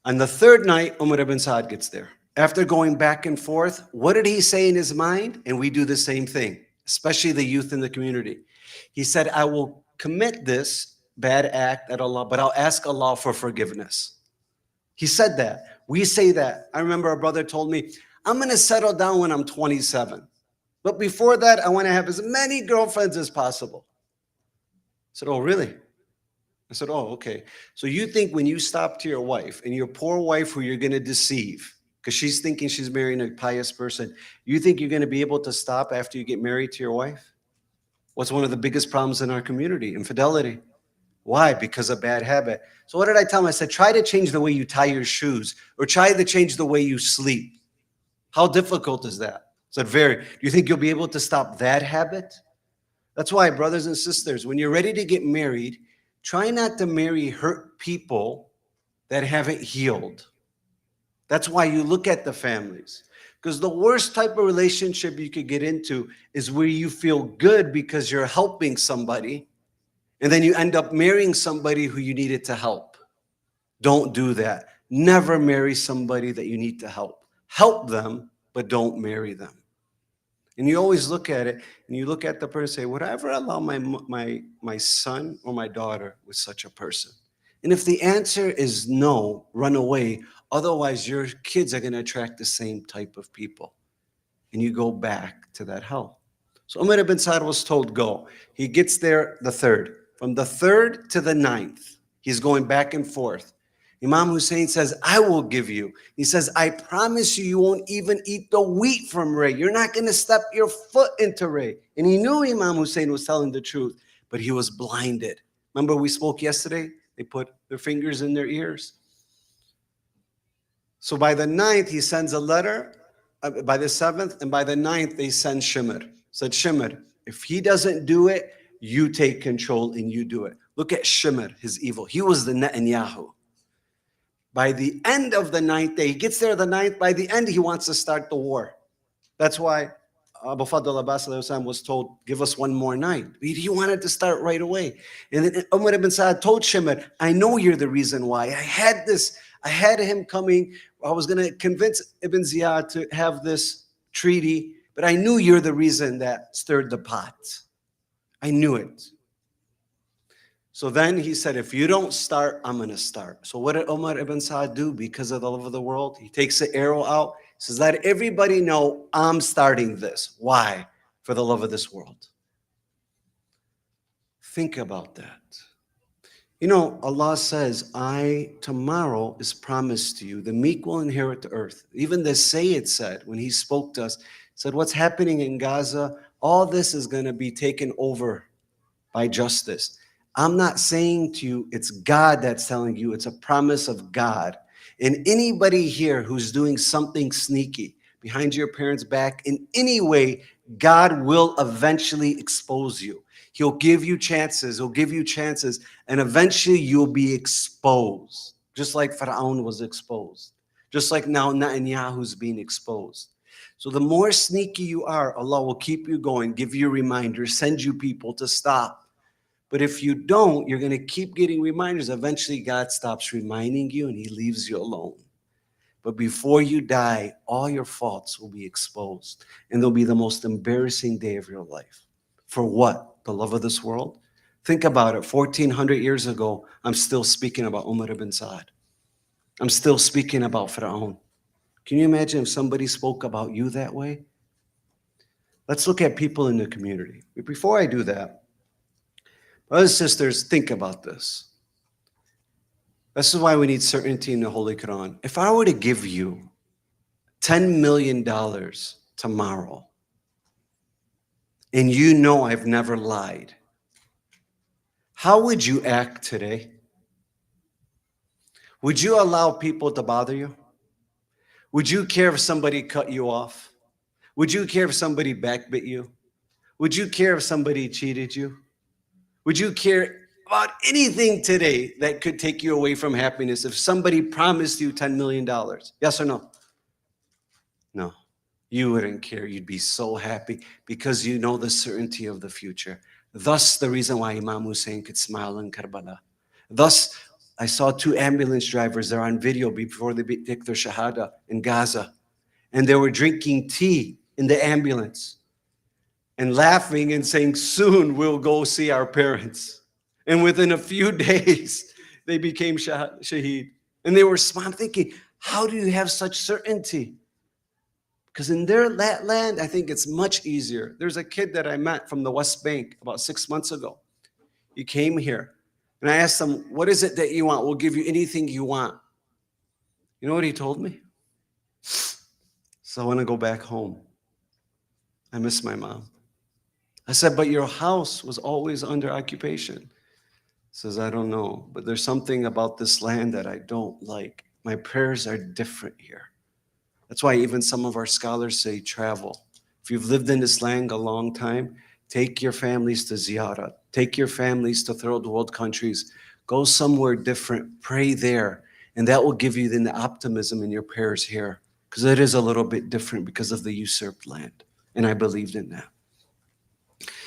On the third night, Umar ibn Saad gets there. After going back and forth, what did he say in his mind? And we do the same thing, especially the youth in the community. He said, I will commit this bad act at Allah, but I'll ask Allah for forgiveness. He said that. We say that. I remember a brother told me, I'm going to settle down when I'm 27. But before that, I want to have as many girlfriends as possible. I said, oh, really? I said, oh, okay. So you think when you stop to your wife, and your poor wife who you're going to deceive, because she's thinking she's marrying a pious person, you think you're going to be able to stop after you get married to your wife? What's one of the biggest problems in our community? Infidelity. Why? Because of bad habit. So what did I tell him? I said, try to change the way you tie your shoes, or try to change the way you sleep. How difficult is that? I said, very. Do you think you'll be able to stop that habit? That's why, brothers and sisters, when you're ready to get married, try not to marry hurt people that haven't healed. That's why you look at the families. Because the worst type of relationship you could get into is where you feel good because you're helping somebody, and then you end up marrying somebody who you needed to help. Don't do that. Never marry somebody that you need to help. Help them, but don't marry them. And you always look at it, and you look at the person and say, would I ever allow my son or my daughter with such a person? And if the answer is no, run away. Otherwise, your kids are going to attract the same type of people. And you go back to that hell. So Umar ibn Sa'd was told, go. He gets there the third. From the third to the ninth, he's going back and forth. Imam Hussein says, I will give you. He says, I promise you, you won't even eat the wheat from Ray. You're not going to step your foot into Ray. And he knew Imam Hussein was telling the truth, but he was blinded. Remember we spoke yesterday? They put their fingers in their ears. So by the ninth, he sends a letter. By the seventh, and by the ninth, they send Shimr. Said, Shimr, if he doesn't do it, you take control and you do it. Look at Shimr, his evil. He was the Netanyahu. By the end of the ninth day, he gets there the ninth, by the end, he wants to start the war. That's why Abu Fadl Abbas was told, give us one more night. He wanted to start right away. And then Umar ibn Sa'd told Shimr, I know you're the reason why. I had him coming. I was going to convince Ibn Ziyad to have this treaty, but I knew you're the reason that stirred the pot. I knew it. So then he said, if you don't start, I'm going to start. So what did Umar ibn Sa'd do because of the love of the world? He takes the arrow out, says, let everybody know I'm starting this. Why? For the love of this world. Think about that. You know, Allah says, tomorrow is promised to you. The meek will inherit the earth. Even the Sayyid said, when he spoke to us, said, what's happening in Gaza, all this is going to be taken over by justice. I'm not saying to you, it's God that's telling you, it's a promise of God. And anybody here who's doing something sneaky behind your parents' back in any way, God will eventually expose you. He'll give you chances. He'll give you chances. And eventually you'll be exposed. Just like Pharaoh was exposed. Just like now Netanyahu's being exposed. So the more sneaky you are, Allah will keep you going, give you reminders, send you people to stop. But if you don't, you're going to keep getting reminders. Eventually God stops reminding you and he leaves you alone. But before you die, all your faults will be exposed. And they'll be the most embarrassing day of your life. For what? The love of this world? Think about it. 1400 years ago, I'm still speaking about Umar ibn Sa'd. I'm still speaking about Pharaoh. Can you imagine if somebody spoke about you that way? Let's look at people in the community. But before I do that, brothers and sisters, think about this. This is why we need certainty in the Holy Quran. If I were to give you $10 million tomorrow, and you know I've never lied, how would you act today? Would you allow people to bother you? Would you care if somebody cut you off? Would you care if somebody backbit you? Would you care if somebody cheated you? Would you care about anything today that could take you away from happiness if somebody promised you $10 million? Yes or no? No. You wouldn't care. You'd be so happy because you know the certainty of the future. Thus, the reason why Imam Hussein could smile in Karbala. Thus, I saw 2 ambulance drivers. They're on video before they take their shahada in Gaza. And they were drinking tea in the ambulance and laughing and saying, soon we'll go see our parents. And within a few days, they became shaheed. And they were smiling, thinking, how do you have such certainty? Because in that land, I think it's much easier. There's a kid that I met from the West Bank about 6 months ago. He came here. And I asked him, what is it that you want? We'll give you anything you want. You know what he told me? So I want to go back home. I miss my mom. I said, but your house was always under occupation. He says, I don't know, but there's something about this land that I don't like. My prayers are different here. That's why even some of our scholars say travel. If you've lived in this land a long time, take your families to ziyarah. Take your families to third world countries. Go somewhere different. Pray there. And that will give you then the optimism in your prayers here. Because it is a little bit different because of the usurped land. And I believed in that.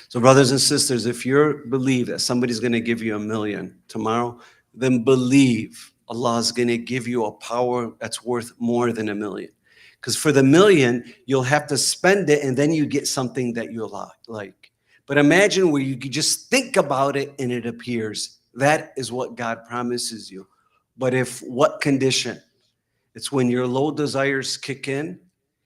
So brothers and sisters, if you believe that somebody's going to give you $1 million tomorrow, then believe Allah is going to give you a power that's worth more than $1 million. Because for the $1 million, you'll have to spend it and then you get something that you like. But imagine where you could just think about it and it appears. That is what God promises you. But what condition? It's when your low desires kick in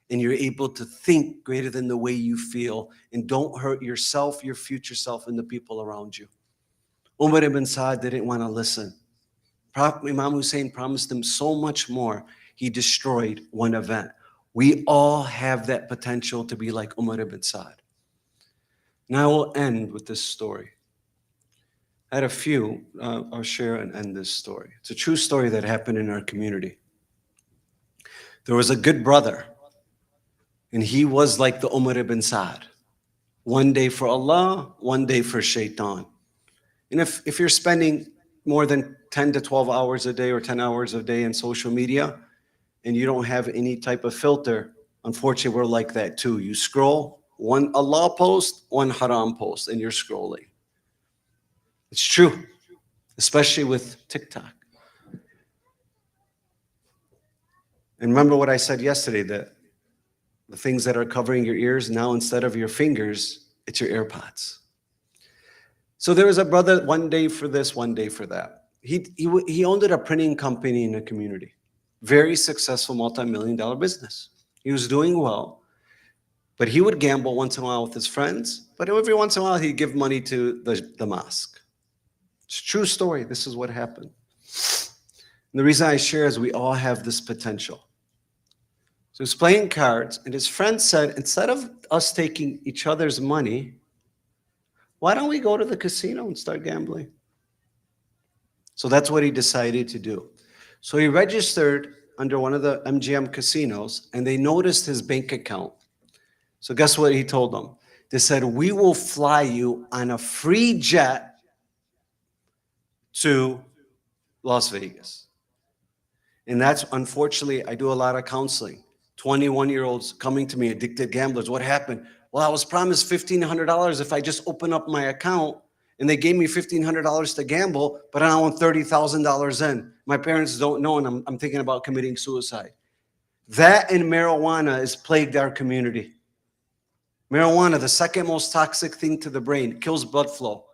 and you're able to think greater than the way you feel and don't hurt yourself, your future self, and the people around you. Umar ibn Saad didn't want to listen. Imam Hussein promised him so much more. He destroyed one event. We all have that potential to be like Umar ibn Saad. Now I will end with this story. I had a few. I'll share and end this story. It's a true story that happened in our community. There was a good brother, and he was like the Umar ibn Saad. One day for Allah, one day for shaitan. And if you're spending more than 10 to 12 hours a day or 10 hours a day in social media, and you don't have any type of filter, unfortunately, we're like that too. You scroll, one Allah post, one haram post, and you're scrolling. It's true, especially with TikTok. And remember what I said yesterday, that the things that are covering your ears now, instead of your fingers, it's your AirPods. So there was a brother, one day for this, one day for that. He owned a printing company in the community. Very successful, multi-million-dollar business. He was doing well, but he would gamble once in a while with his friends, but every once in a while he'd give money to the mosque. It's a true story. This is what happened. And the reason I share is we all have this potential. So he's playing cards, and his friend said, instead of us taking each other's money, why don't we go to the casino and start gambling? So that's what he decided to do. So he registered under one of the MGM casinos, and they noticed his bank account. So guess what he told them? They said, we will fly you on a free jet to Las Vegas. And that's, unfortunately, I do a lot of counseling. 21-year-olds coming to me, addicted gamblers. What happened? Well, I was promised $1,500 if I just open up my account, and they gave me $1,500 to gamble, but I want $30,000 in. My parents don't know, and I'm thinking about committing suicide. That and marijuana has plagued our community. Marijuana, the second most toxic thing to the brain, kills blood flow.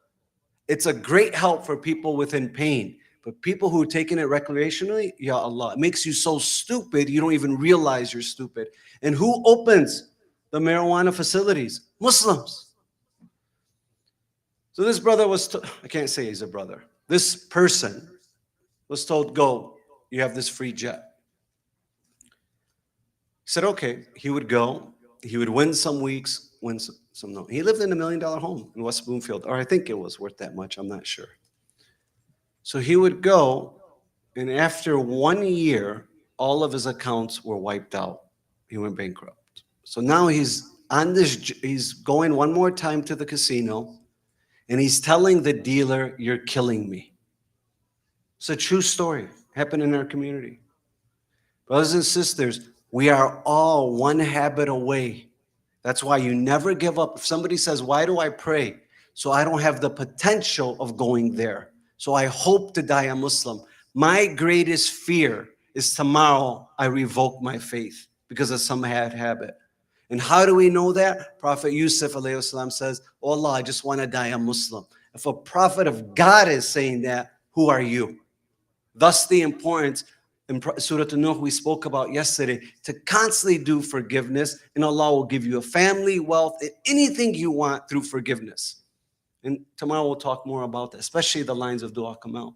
It's a great help for people within pain. But people who are taking it recreationally, ya Allah, it makes you so stupid you don't even realize you're stupid. And who opens the marijuana facilities? Muslims. So this brother was, I can't say he's a brother. This person was told, go, you have this free jet. He said, okay. He would go. He would win some weeks, win some no. He lived in $1 million home in West Bloomfield, or I think it was worth that much. I'm not sure. So he would go, and after 1 year, all of his accounts were wiped out. He went bankrupt. So now he's going one more time to the casino, and he's telling the dealer, you're killing me. It's a true story. Happened in our community. Brothers and sisters, we are all one habit away. That's why you never give up. If somebody says, why do I pray? So I don't have the potential of going there. So I hope to die a Muslim. My greatest fear is tomorrow I revoke my faith because of some bad habit. And how do we know that? Prophet Yusuf alayhi salam says, oh Allah, I just want to die a Muslim. If a prophet of God is saying that, who are you? Thus the importance in Surah An-Nuh we spoke about yesterday, to constantly do forgiveness, and Allah will give you a family, wealth, and anything you want through forgiveness. And tomorrow we'll talk more about that, especially the lines of dua come out.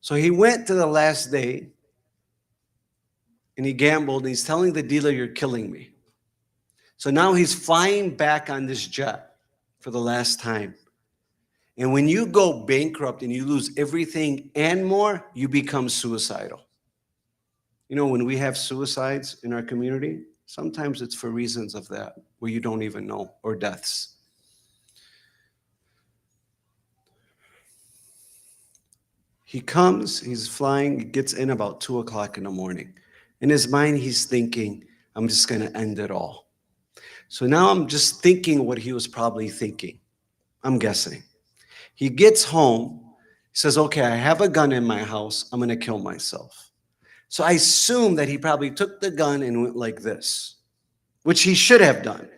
So he went to the last day and he gambled, and he's telling the dealer, you're killing me. So now he's flying back on this jet for the last time. And when you go bankrupt and you lose everything and more, you become suicidal. You know, when we have suicides in our community, sometimes it's for reasons of that, where you don't even know, or deaths. He comes, he's flying, he gets in about 2 o'clock in the morning. In his mind, he's thinking, I'm just going to end it all. So now I'm just thinking what he was probably thinking. I'm guessing. He gets home, he says, okay, I have a gun in my house, I'm going to kill myself. So I assume that he probably took the gun and went like this, which he should have done.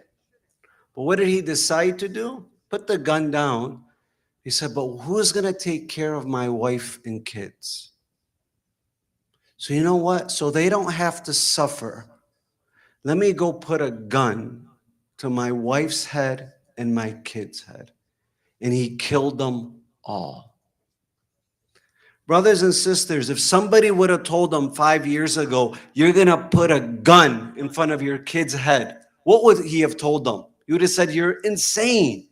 But what did he decide to do? Put the gun down. He said, but who's going to take care of my wife and kids? So you know what? So they don't have to suffer. Let me go put a gun to my wife's head and my kid's head. And he killed them all. Brothers and sisters, if somebody would have told them 5 years ago, you're going to put a gun in front of your kid's head, what would he have told them? He would have said, you're insane.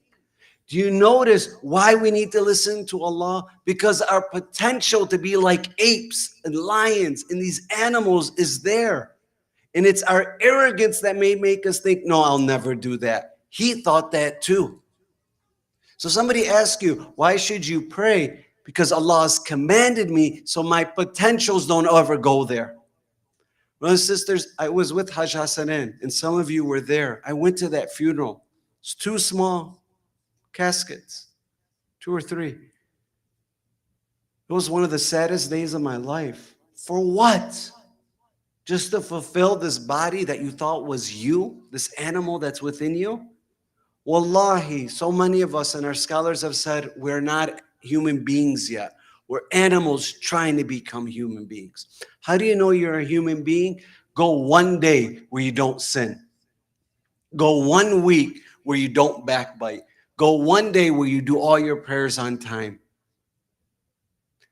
Do you notice why we need to listen to Allah? Because our potential to be like apes and lions and these animals is there. And it's our arrogance that may make us think, no, I'll never do that. He thought that too. So somebody asks you, why should you pray? Because Allah has commanded me, so my potentials don't ever go there. Brothers and sisters, I was with Hajj Hussein, and some of you were there. I went to that funeral. It's 2 small caskets, 2 or 3. It was one of the saddest days of my life. For what? Just to fulfill this body that you thought was you, this animal that's within you? Wallahi, so many of us and our scholars have said we're not human beings yet. We're animals trying to become human beings. How do you know you're a human being? Go 1 day where you don't sin. Go 1 week where you don't backbite. Go 1 day where you do all your prayers on time.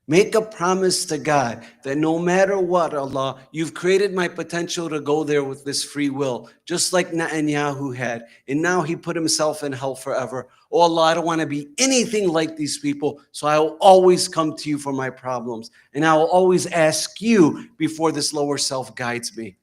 Make a promise to God that no matter what, Allah, you've created my potential to go there with this free will, just like Netanyahu had. And now he put himself in hell forever. Oh Allah, I don't want to be anything like these people, so I will always come to you for my problems. And I will always ask you before this lower self guides me.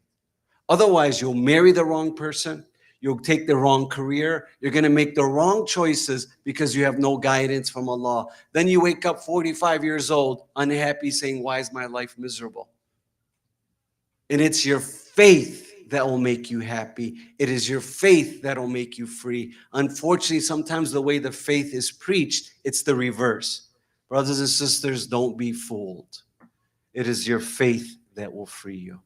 Otherwise, you'll marry the wrong person. You'll take the wrong career. You're going to make the wrong choices because you have no guidance from Allah. Then you wake up 45 years old, unhappy, saying, why is my life miserable? And it's your faith that will make you happy. It is your faith that will make you free. Unfortunately, sometimes the way the faith is preached, it's the reverse. Brothers and sisters, don't be fooled. It is your faith that will free you.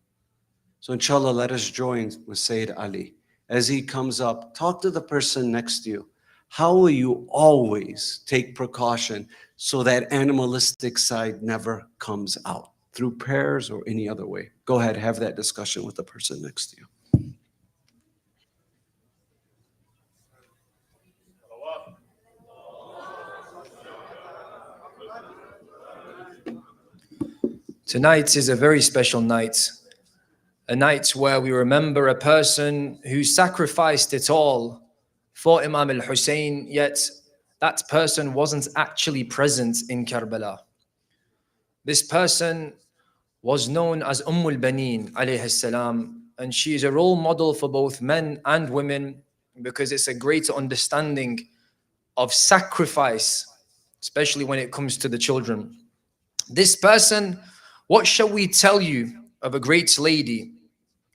So inshallah, let us join with Sayyid Ali. As he comes up, talk to the person next to you. How will you always take precaution so that animalistic side never comes out? Through prayers or any other way? Go ahead, have that discussion with the person next to you. Tonight is a very special night. A night where we remember a person who sacrificed it all for Imam al-Hussein, yet that person wasn't actually present in Karbala. This person was known as al-Banin, alayhi salam, and she is a role model for both men and women because it's a greater understanding of sacrifice, especially when it comes to the children. This person, what shall we tell you of a great lady?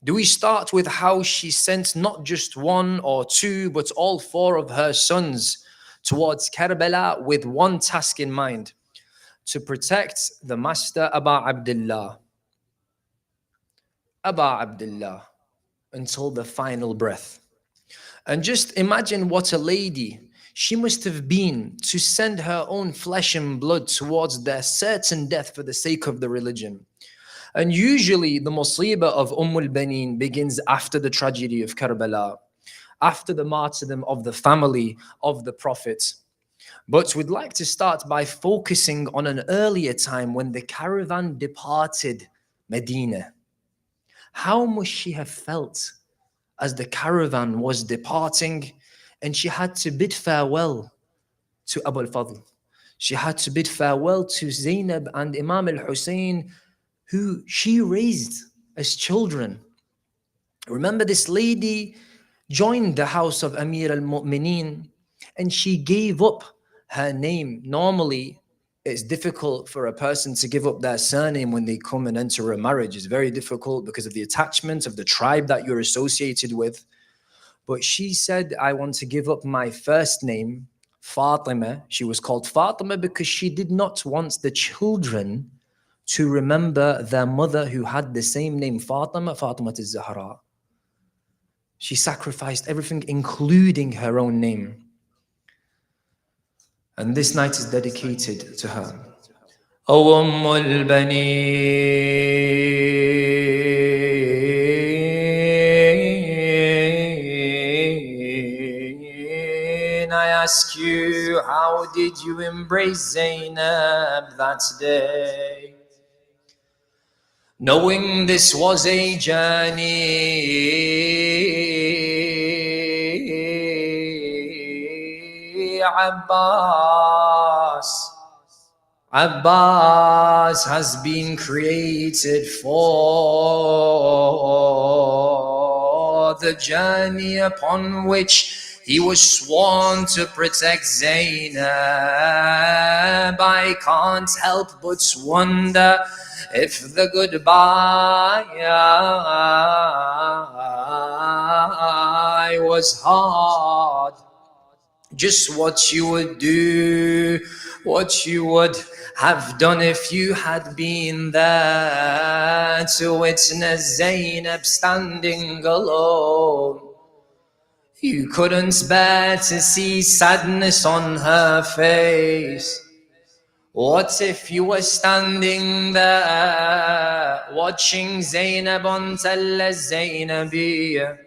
Do we start with how she sent not just 1 or 2, but all 4 of her sons towards Karbala with one task in mind: to protect the master Abu Abdullah, until the final breath. And just imagine what a lady she must have been to send her own flesh and blood towards their certain death for the sake of the religion. And usually the musibah of al-Banin begins after the tragedy of Karbala, after the martyrdom of the family of the Prophet. But we'd like to start by focusing on an earlier time when the caravan departed Medina. How must she have felt as the caravan was departing and she had to bid farewell to Abu al-Fadl? She had to bid farewell to Zainab and Imam al-Hussein, who she raised as children. Remember, this lady joined the house of Amir al-Mu'mineen and she gave up her name. Normally, it's difficult for a person to give up their surname when they come and enter a marriage. It's very difficult because of the attachment of the tribe that you're associated with. But she said, I want to give up my first name, Fatima. She was called Fatima because she did not want the children to remember their mother who had the same name, Fatima al-Zahra. She sacrificed everything, including her own name. And this night is dedicated to her. O al-Banin, I ask you, how did you embrace Zainab that day? Knowing this was a journey, Abbas has been created for the journey upon which he was sworn to protect Zainab. I can't help but wonder if the goodbye was hard. Just what you would do, what you would have done if you had been there to witness Zainab standing alone. You couldn't bear to see sadness on her face. What if you were standing there watching Zainab until Zainabiyya,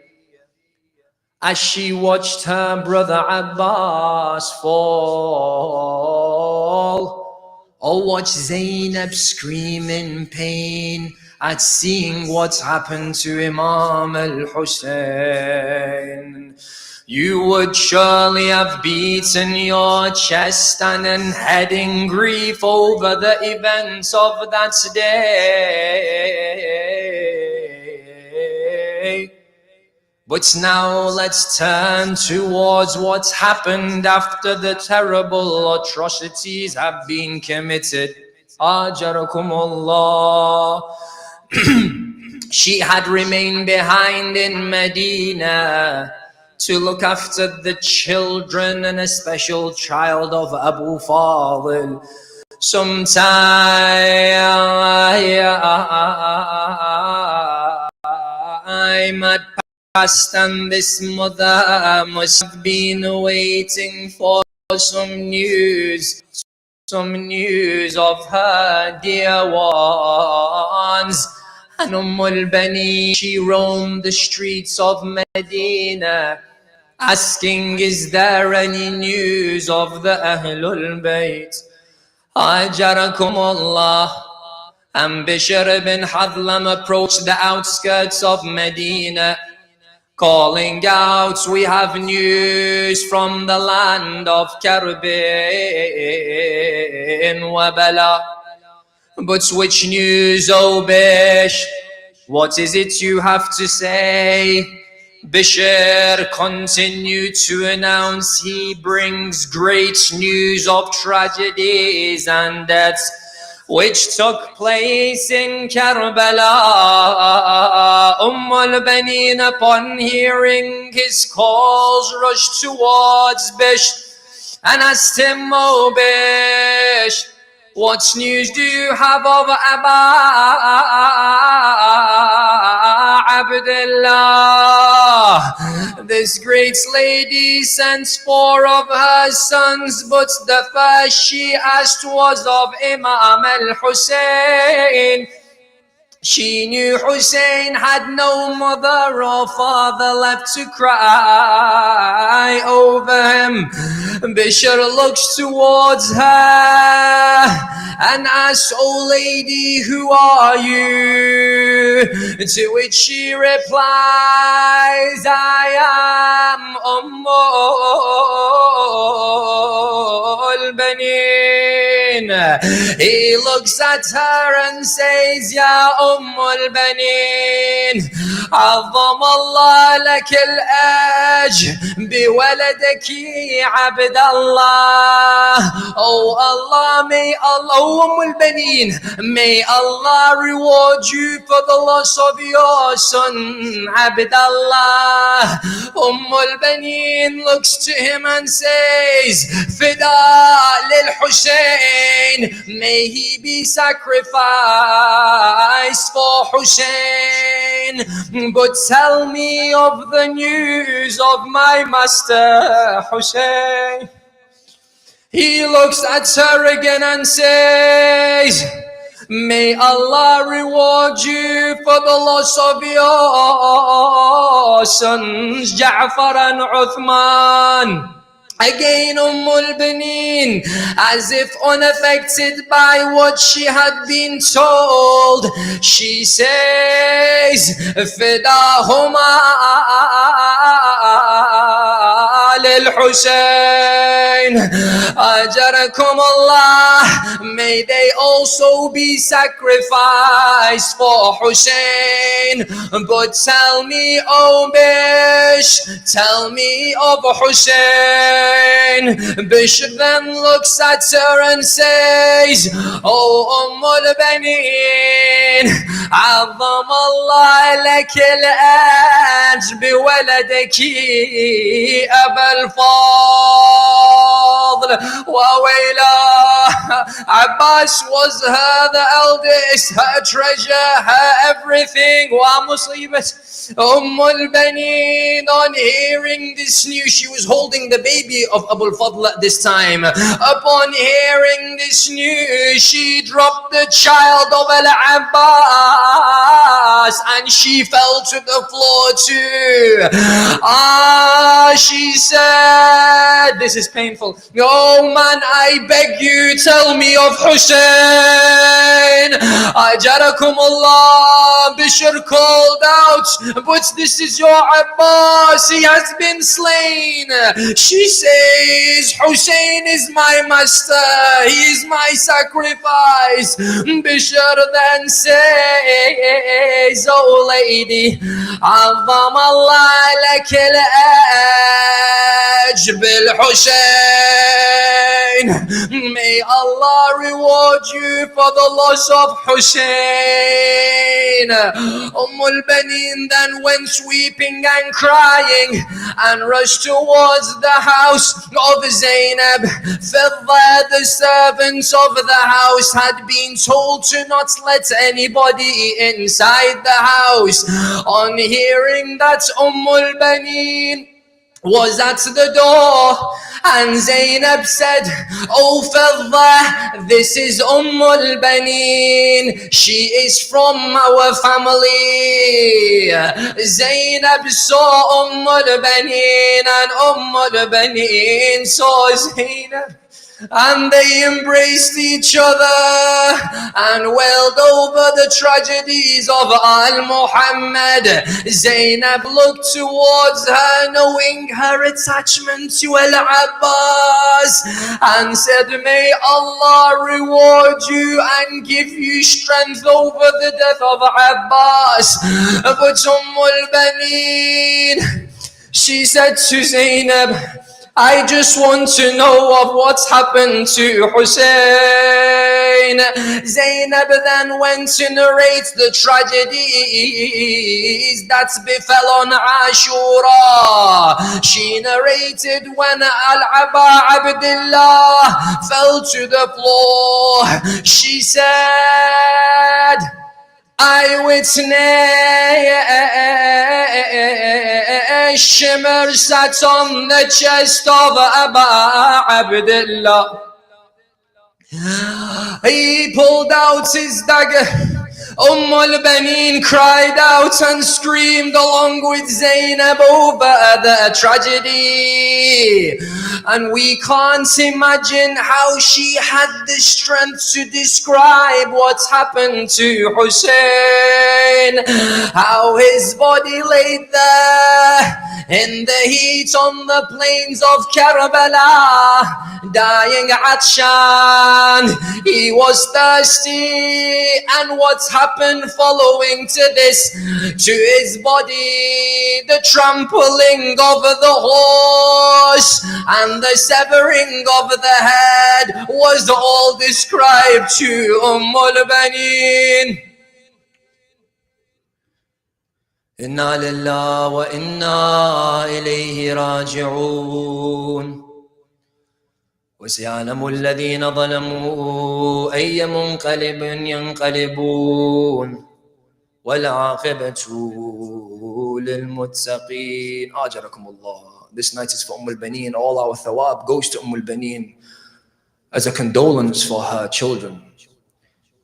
as she watched her brother Abbas fall, or watch Zainab scream in pain at seeing what's happened to Imam al-Hussein? You would surely have beaten your chest and head in grief over the events of that day. But now let's turn towards what's happened after the terrible atrocities have been committed. Ajarakumullah. She had remained behind in Medina to look after the children and a special child of Abu Fadl. Sometime had passed and this mother must have been waiting for some news of her dear ones. And al-Banin, she roamed the streets of Medina, asking, is there any news of the Ahlul Bayt? Ajarakumullah. And Bishr ibn Hadlam approached the outskirts of Medina, calling out, we have news from the land of Karbin wa Bala. But which news, O Bishr? What is it you have to say? Bishr continued to announce he brings great news of tragedies and deaths which took place in Karbala. al-Banin, upon hearing his calls, rushed towards Bishr and asked him, O Bishr, what news do you have of Abdullah? This great lady sent 4 of her sons, but the first she asked was of Imam al-Hussein. She knew Hussein had no mother or father left to cry over him. Bishr looks towards her and asks, O lady, who are you? To which she replies, I am al-Banin. He looks at her and says, Ya al-Banin, عظم الله لك الأجر بولدك عبد الله. Oh Allah, may Allah, oh al-Banin, may Allah reward you for the loss of your son Abdullah. al-Banin looks to him and says, Fida lil-Hussein, may he be sacrificed for Hussein. But tell me of the news of my master Hussein. He looks at her again and says, may Allah reward you for the loss of your sons, Ja'far and Uthman. Again, al-Banin, as if unaffected by what she had been told, she says, فداهما للحسين أجركم Allah, may they also be sacrificed for Hussein. But tell me, O Bish, tell me of Hussein. Bishop then looks at her and says, oh al-Banin, عظم الله لك الأجر بولدك أبا الفضل وويلا. Abbas was her the eldest, her treasure, her everything. ومصيبة al-Banin, on hearing this news, she was holding the baby of Abu al-Fadl at this time. Upon hearing this news, she dropped the child of al-Abbas and she fell to the floor too. She said, this is painful. Oh man, I beg you, tell me of Hussein. Ajarakum Allah. Bishr called out, but this is your Abbas, he has been slain. She says, Hussein is my master, he is my sacrifice. Bishr then says, oh lady, عظم الله لك الأجر بالحسين, may Allah reward you for the loss of Hussein. al-Banin then went weeping and crying and rushed towards the house of Zainab. The servants of the house had been told to not let anybody inside the house. On hearing that al-Banin was at the door, and Zainab said, oh Fadda, this is al-Banin, she is from our family. Zainab saw al-Banin and al-Banin saw Zainab, and they embraced each other and wailed over the tragedies of al-Muhammad. Zainab looked towards her, knowing her attachment to al-Abbas, and said, may Allah reward you and give you strength over the death of Abbas. But al-Banin, she said to Zainab, I just want to know of what's happened to Hussein. Zainab then went to narrate the tragedies that befell on Ashura. She narrated when Al-Aba Abdullah fell to the floor. She said, I witnessed shimmer sat on the chest of Aba Abdullah. He pulled out his dagger. al-Banin cried out and screamed along with Zainab over the tragedy. And we can't imagine how she had the strength to describe what's happened to Hussein. How his body laid there in the heat on the plains of Karbala, dying atshan. He was thirsty, and what's happened following to this, to his body, the trampling of the horse and the severing of the head was all described to al-Banin. Inna lillahi wa inna ilayhi raji'un. وسيعلم الذين ظلموا أي منقلب ينقلبون والعاقبة للمتقين. أجركم الله. This night is for al-Banin. All our thawab goes to al-Banin. as a condolence for her children.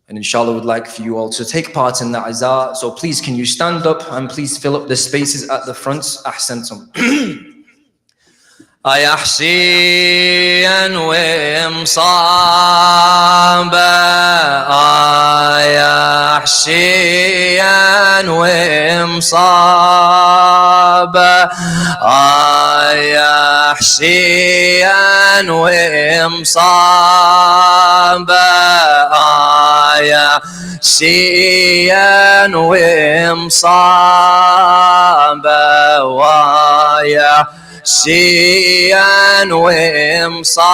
And inshallah, would like for you all to take part in the Azaa. So please, can you stand up and please fill up the spaces at the front? Ahsantum. يا حسين ومصابة يا حسين ومصابة يا حسين ومصابة يا حسين ومصابة ويا حسين ومصابة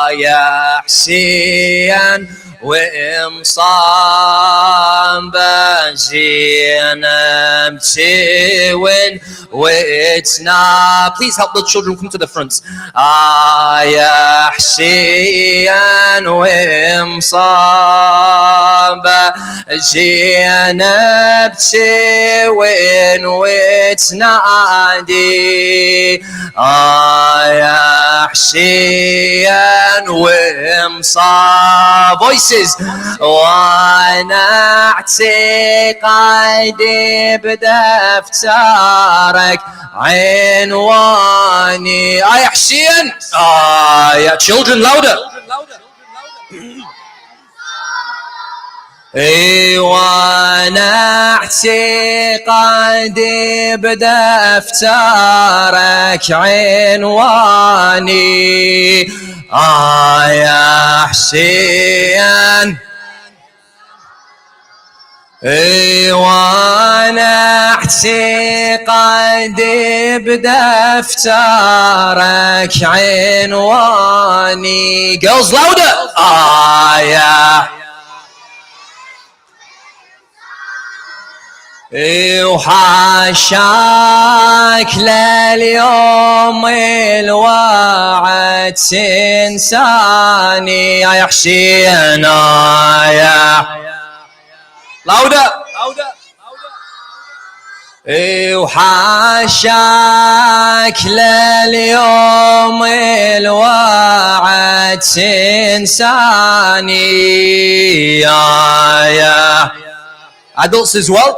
يا حسين ومصابة زينب تسوين واتنا. Please help the children come to the front. يا حسين ومصابة زينب تسوين وتنادي يا حسين ومصابة voices وانا اعتقادي بدفترك عنواني يا حسين يا children louder وانا اعتقادي بدفترك عنواني يا حسين وانا اعتقادي بدفترك عنواني girls louder يا وحاشاك لليوم الوعد تنساني يا حسين يا louder وحاشاك لليوم الوعد تنساني يا adults as well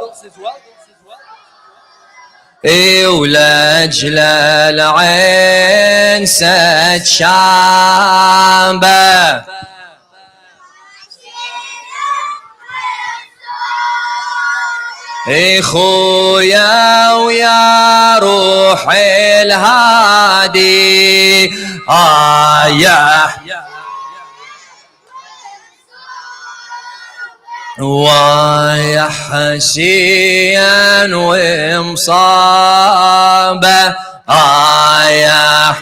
ولأجل العين ستشابه خويا ويا روح الهادي يا ويا حسين ومصابة يا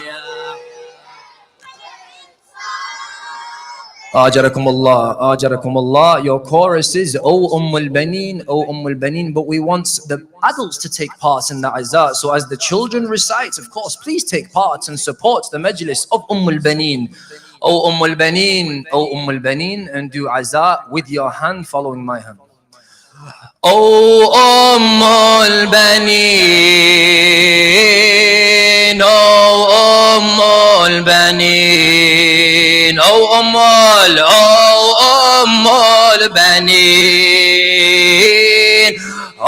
أجركم الله أجركم الله. Your chorus is O al-Banin, O al-Banin, but we want the adults to take part in the Azaa. So as the children recite, of course, please take part and support the majlis of al-Banin. O al-Banin, O al-Banin, and do Azaa with your hand following my hand. O al-Banin, O al-Banin, O al-Banin, O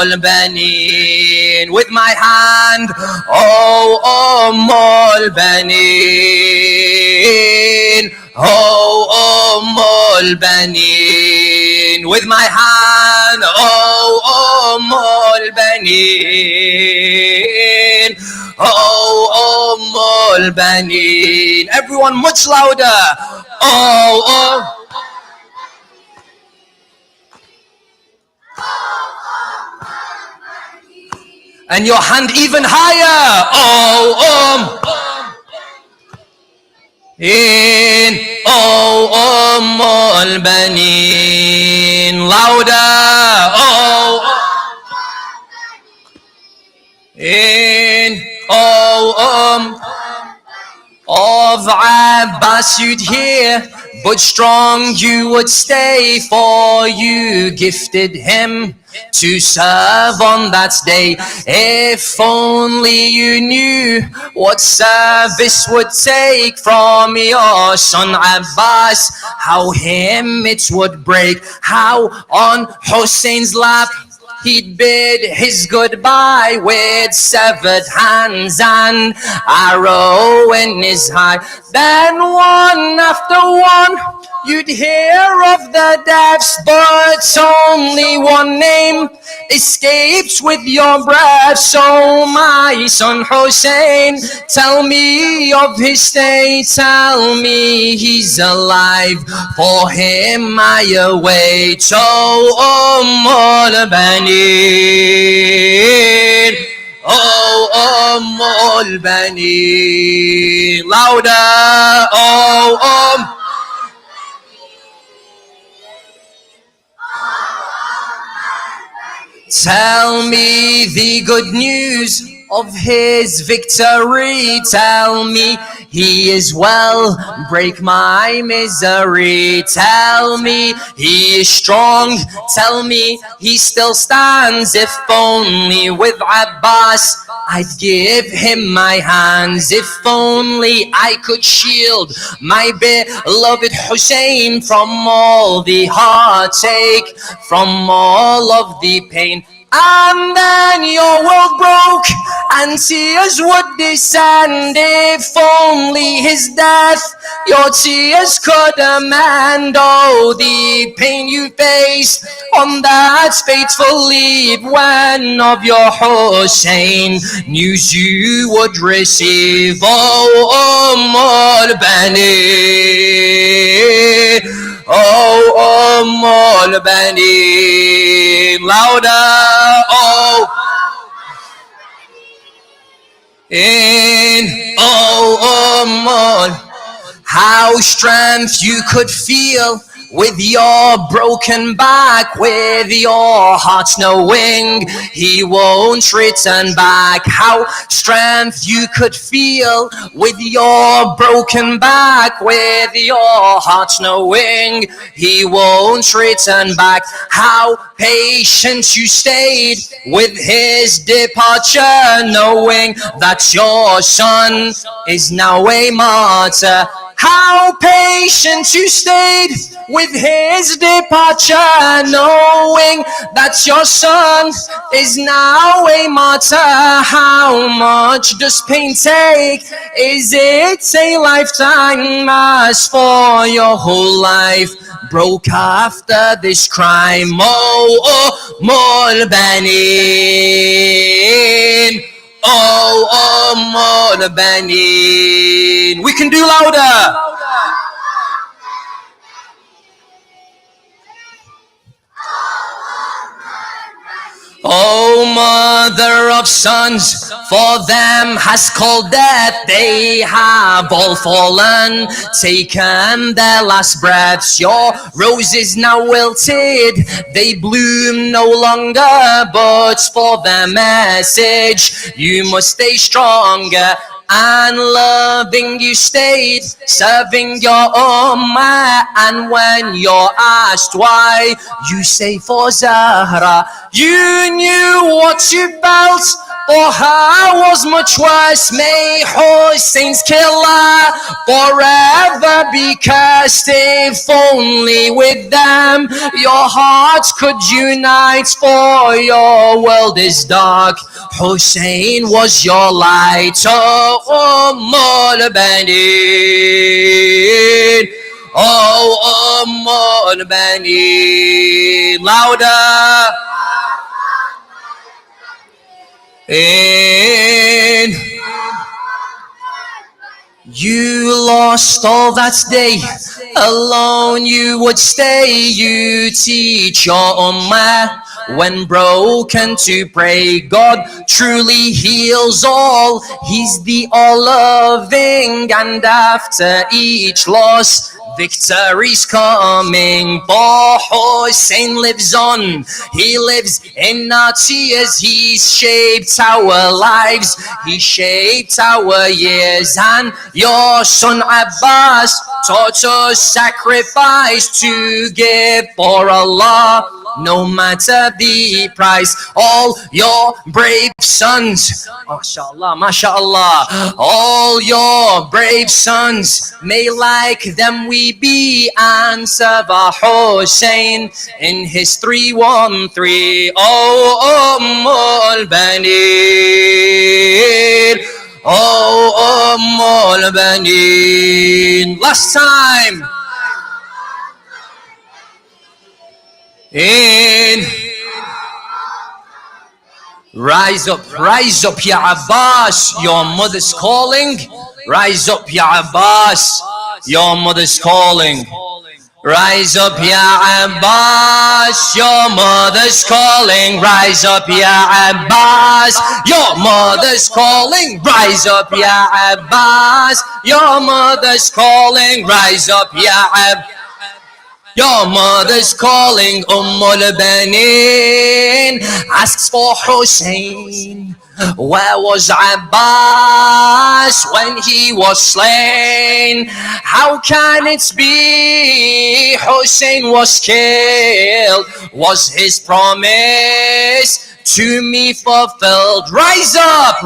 al-Banin, with my hand, O al-Banin, O al-Banin, with my hand, O al-Banin, O al-Banin. Everyone much louder. Oh. And your hand even higher. In al-Banin. Louder. In of Abbas you'd hear, but strong you would stay, for you gifted him to serve on that day. If only you knew what service would take from your son Abbas, how him it would break, how on Hussein's lap he'd bid his goodbye with severed hands and arrow in his high. Then one after one you'd hear of the deaths, but only one name escapes with your breath. So my son Hussein, tell me of his state, tell me he's alive, for him I await. Oh, al-Banin, oh, al-Banin, louder, oh, tell me the good news of his victory. Tell me he is well, break my misery. Tell me he is strong, tell me he still stands. If only with Abbas I'd give him my hands. If only I could shield my beloved Hussein from all the heartache, from all of the pain. And then your world broke and tears would descend. If only his death your tears could amend. Oh, the pain you faced on that fateful eve, when of your Hussein news you would receive. Oh, al-Banin, oh, al-Banin, louder, oh, in, oh, how strength you could feel with your broken back, with your heart knowing he won't return back. How strength you could feel with your broken back, with your heart knowing he won't return back. How patient you stayed with his departure, knowing that your son is now a martyr. How patient you stayed with his departure, knowing that your son is now a martyr. How much does pain take? Is it a lifetime? As for your whole life broke after this crime. Oh, al-Banin, oh, al-Banin. We can do louder. Oh, mother of sons, for them has called death. They have all fallen, taken their last breaths. Your roses now wilted, they bloom no longer, but for their message you must stay stronger. And loving you stayed, serving your ummah. And when you're asked why, you say for Zahra. You knew what you felt for her was much worse. May Hussein's killer forever be cursed. If only with them your hearts could unite, for your world is dark, Hussein was your light. Oh, al-Banin, oh, al-Banin, louder. And you lost all that day, alone you would stay. You teach your ummah when broken to pray. God truly heals all, he's the all-loving. And after each loss, victory's coming. For Hussein lives on, he lives in our tears. He's shaped our lives, he shaped our years. And your son Abbas taught us sacrifice to give for Allah. no matter the price. All your brave sons, mashallah, mashallah, all your brave sons, may like them we be, and serve our Hussein in his 313. Oh, al-Banin, oh, al-Banin. Last time. In rise up, Ya Abbas, your mother's calling. Rise up, Ya Abbas, your mother's calling. Rise up, Ya Abbas, your mother's calling. Rise up, Ya Abbas, your mother's calling. Rise up, Ya Abbas, your mother's calling. Rise up, Ya Abbas, your mother's calling. al-Banin asks for Hussein. Where was Abbas when he was slain? How can it be Hussein was killed? Was his promise to me fulfilled? Rise up,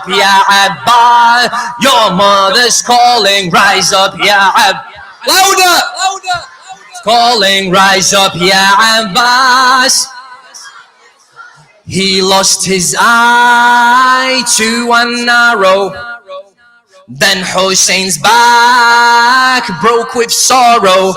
Ya Abbas, your mother's calling. Rise up, Ya Abbas. Louder! Calling, rise up, Ya Abbas. He lost his eye to an arrow. Then Hussein's back broke with sorrow.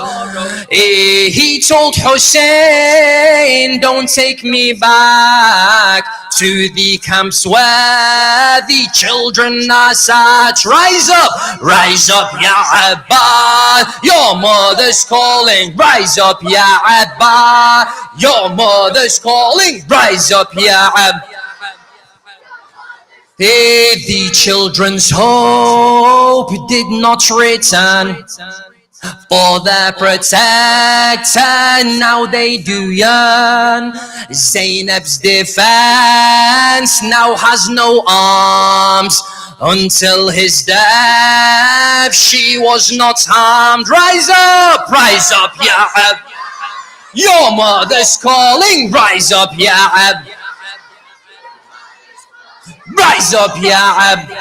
He told Hussein, don't take me back to the camps where the children are sat. Rise up, Ya Abbas, your mother's calling. Rise up, Ya Abbas, your mother's calling. Rise up, Ya Abbas. The children's hope did not return for their protector, now they do yearn. Zainab's defense now has no arms. Until his death she was not harmed. Rise up, Ya Abbas, your mother's calling. Rise up, Ya Abbas. Rise up, Ya Abbas.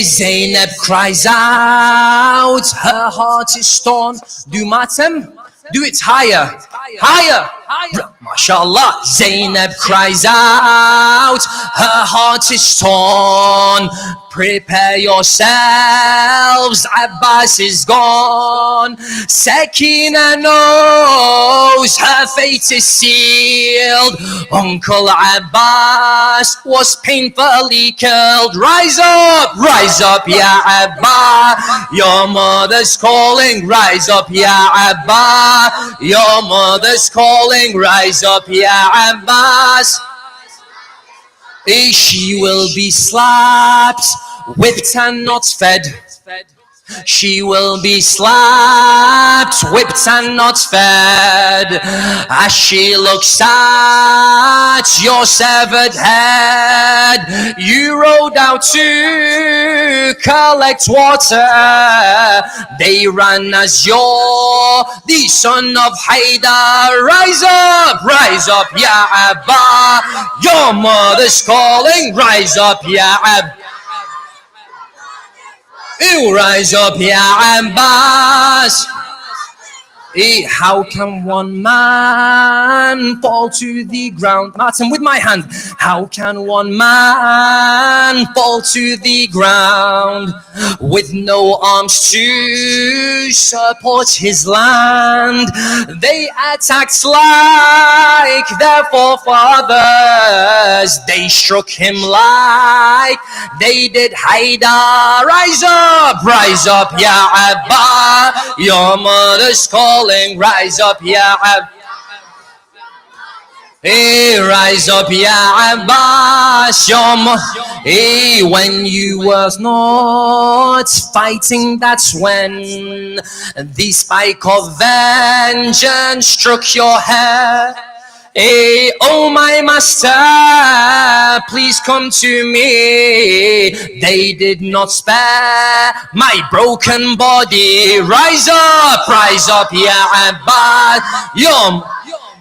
Zainab cries out, her heart is torn. Do matem, do it higher, higher. MashaAllah. Zainab cries out, her heart is torn. Prepare yourselves, Abbas is gone. Sakina knows her fate is sealed. Uncle Abbas was painfully killed. Rise up, Ya Abbas, your mother's calling. Rise up, Ya Abbas, your mother's calling. Rise up, Ya Abbas. She will be slapped, whipped and not fed. She will be slapped, whipped and not fed. As she looks at your severed head, you rode out to collect water. They ran as you're the son of Haidar. Rise up, Ya Abbas, your mother's calling. Rise up, Ya Abbas. Rise up, Ya Abbas. How can one man fall to the ground? Martin, with my hand. How can one man fall to the ground with no arms to support his land? They attacked like their forefathers. They struck him like they did Haidar. Rise up, Ya Abbas, your mother's calling. Rise up, Ya Abbas. Rise up, Ya Abbas, when you was not fighting, that's when the spike of vengeance struck your head. Hey, oh my master, please come to me. They did not spare my broken body. Rise up, ya Abbas.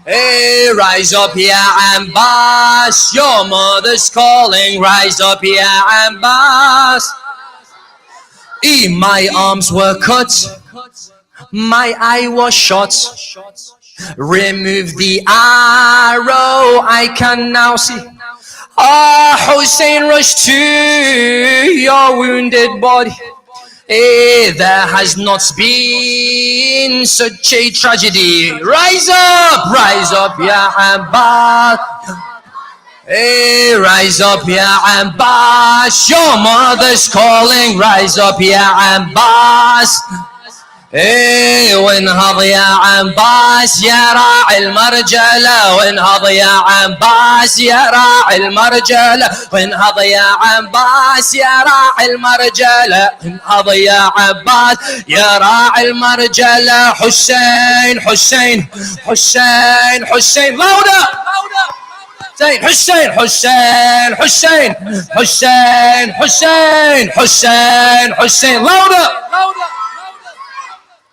Hey, rise up, ya Abbas. Your mother's calling. Rise up, ya Abbas. Hey, my arms were cut. My eye was shot. Remove the arrow, I can now see. Ah, Hussein, rush to your wounded body. There has not been such a tragedy. Rise up, ya Abbas. Rise up, ya Abbas. Your mother's calling. Rise up, ya Abbas. وانهض يا عباس يا راعي المرجلة. وانهض يا عباس يا راعي المرجلة. وانهض يا عباس يا راعي المرجلة. انهض يا عباس يا راعي المرجلة. حسين حسين حسين حسين louder. حسين حسين حسين حسين حسين حسين حسين louder.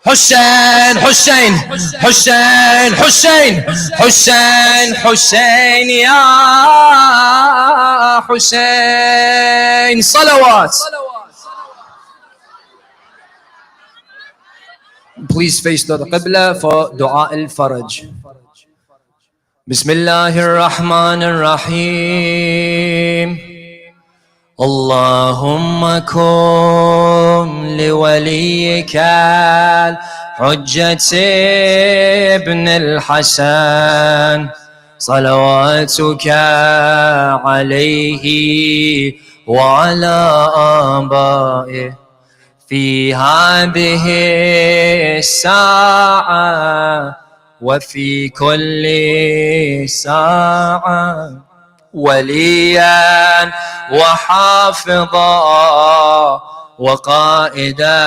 حسين حسين حسين حسين حسين حسين يا حسين. صلوات. Please face the Qibla for دعاء الفرج. بسم الله الرحمن الرحيم. اللهم كن لوليك الحجة ابن الحسن صلواتك عليه وعلى آبائه في هذه الساعة وفي كل ساعة وليا وحافظا وقائدا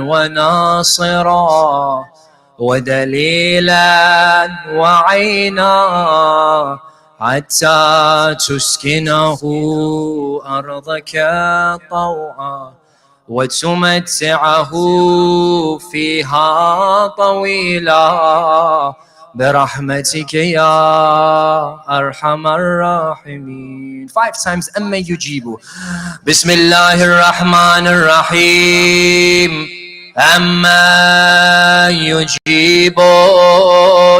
وناصرا ودليلا وعينا حتى تسكنه أرضك طوعا وتمتعه فيها طويلا برحمتك يا أرحم الراحمين. 5 times أما يجيب. بسم الله الرحمن الرحيم. أما يجيب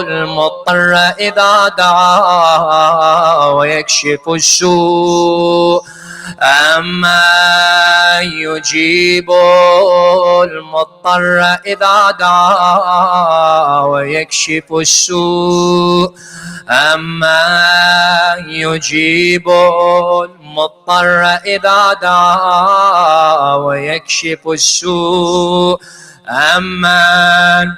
المضطر إذا دعا ويكشف السوء. أما يجيب المضطر إذا دعا ويكشف السوء. أما يجيب المضطر إذا دعا ويكشف السوء. أما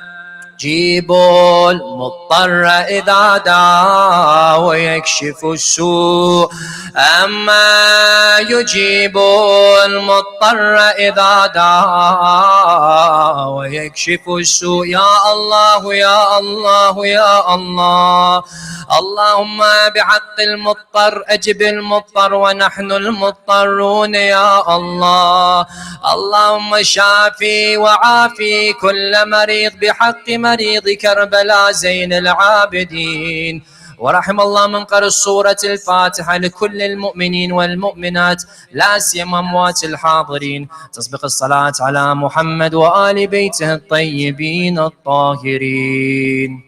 يجيب المضطر إذا دعا ويكشف السوء. أما يجيب المضطر إذا دعا ويكشف السوء. يا الله يا الله يا الله. اللهم بحق المضطر أجب المضطر ونحن المضطرون يا الله. اللهم شافي وعافي كل مريض بحق مريض كربلاء زين العابدين. ورحم الله من قرأ سورة الفاتحة لكل المؤمنين والمؤمنات لا سيما أموات الحاضرين. تسبق الصلاة على محمد وآل بيته الطيبين الطاهرين.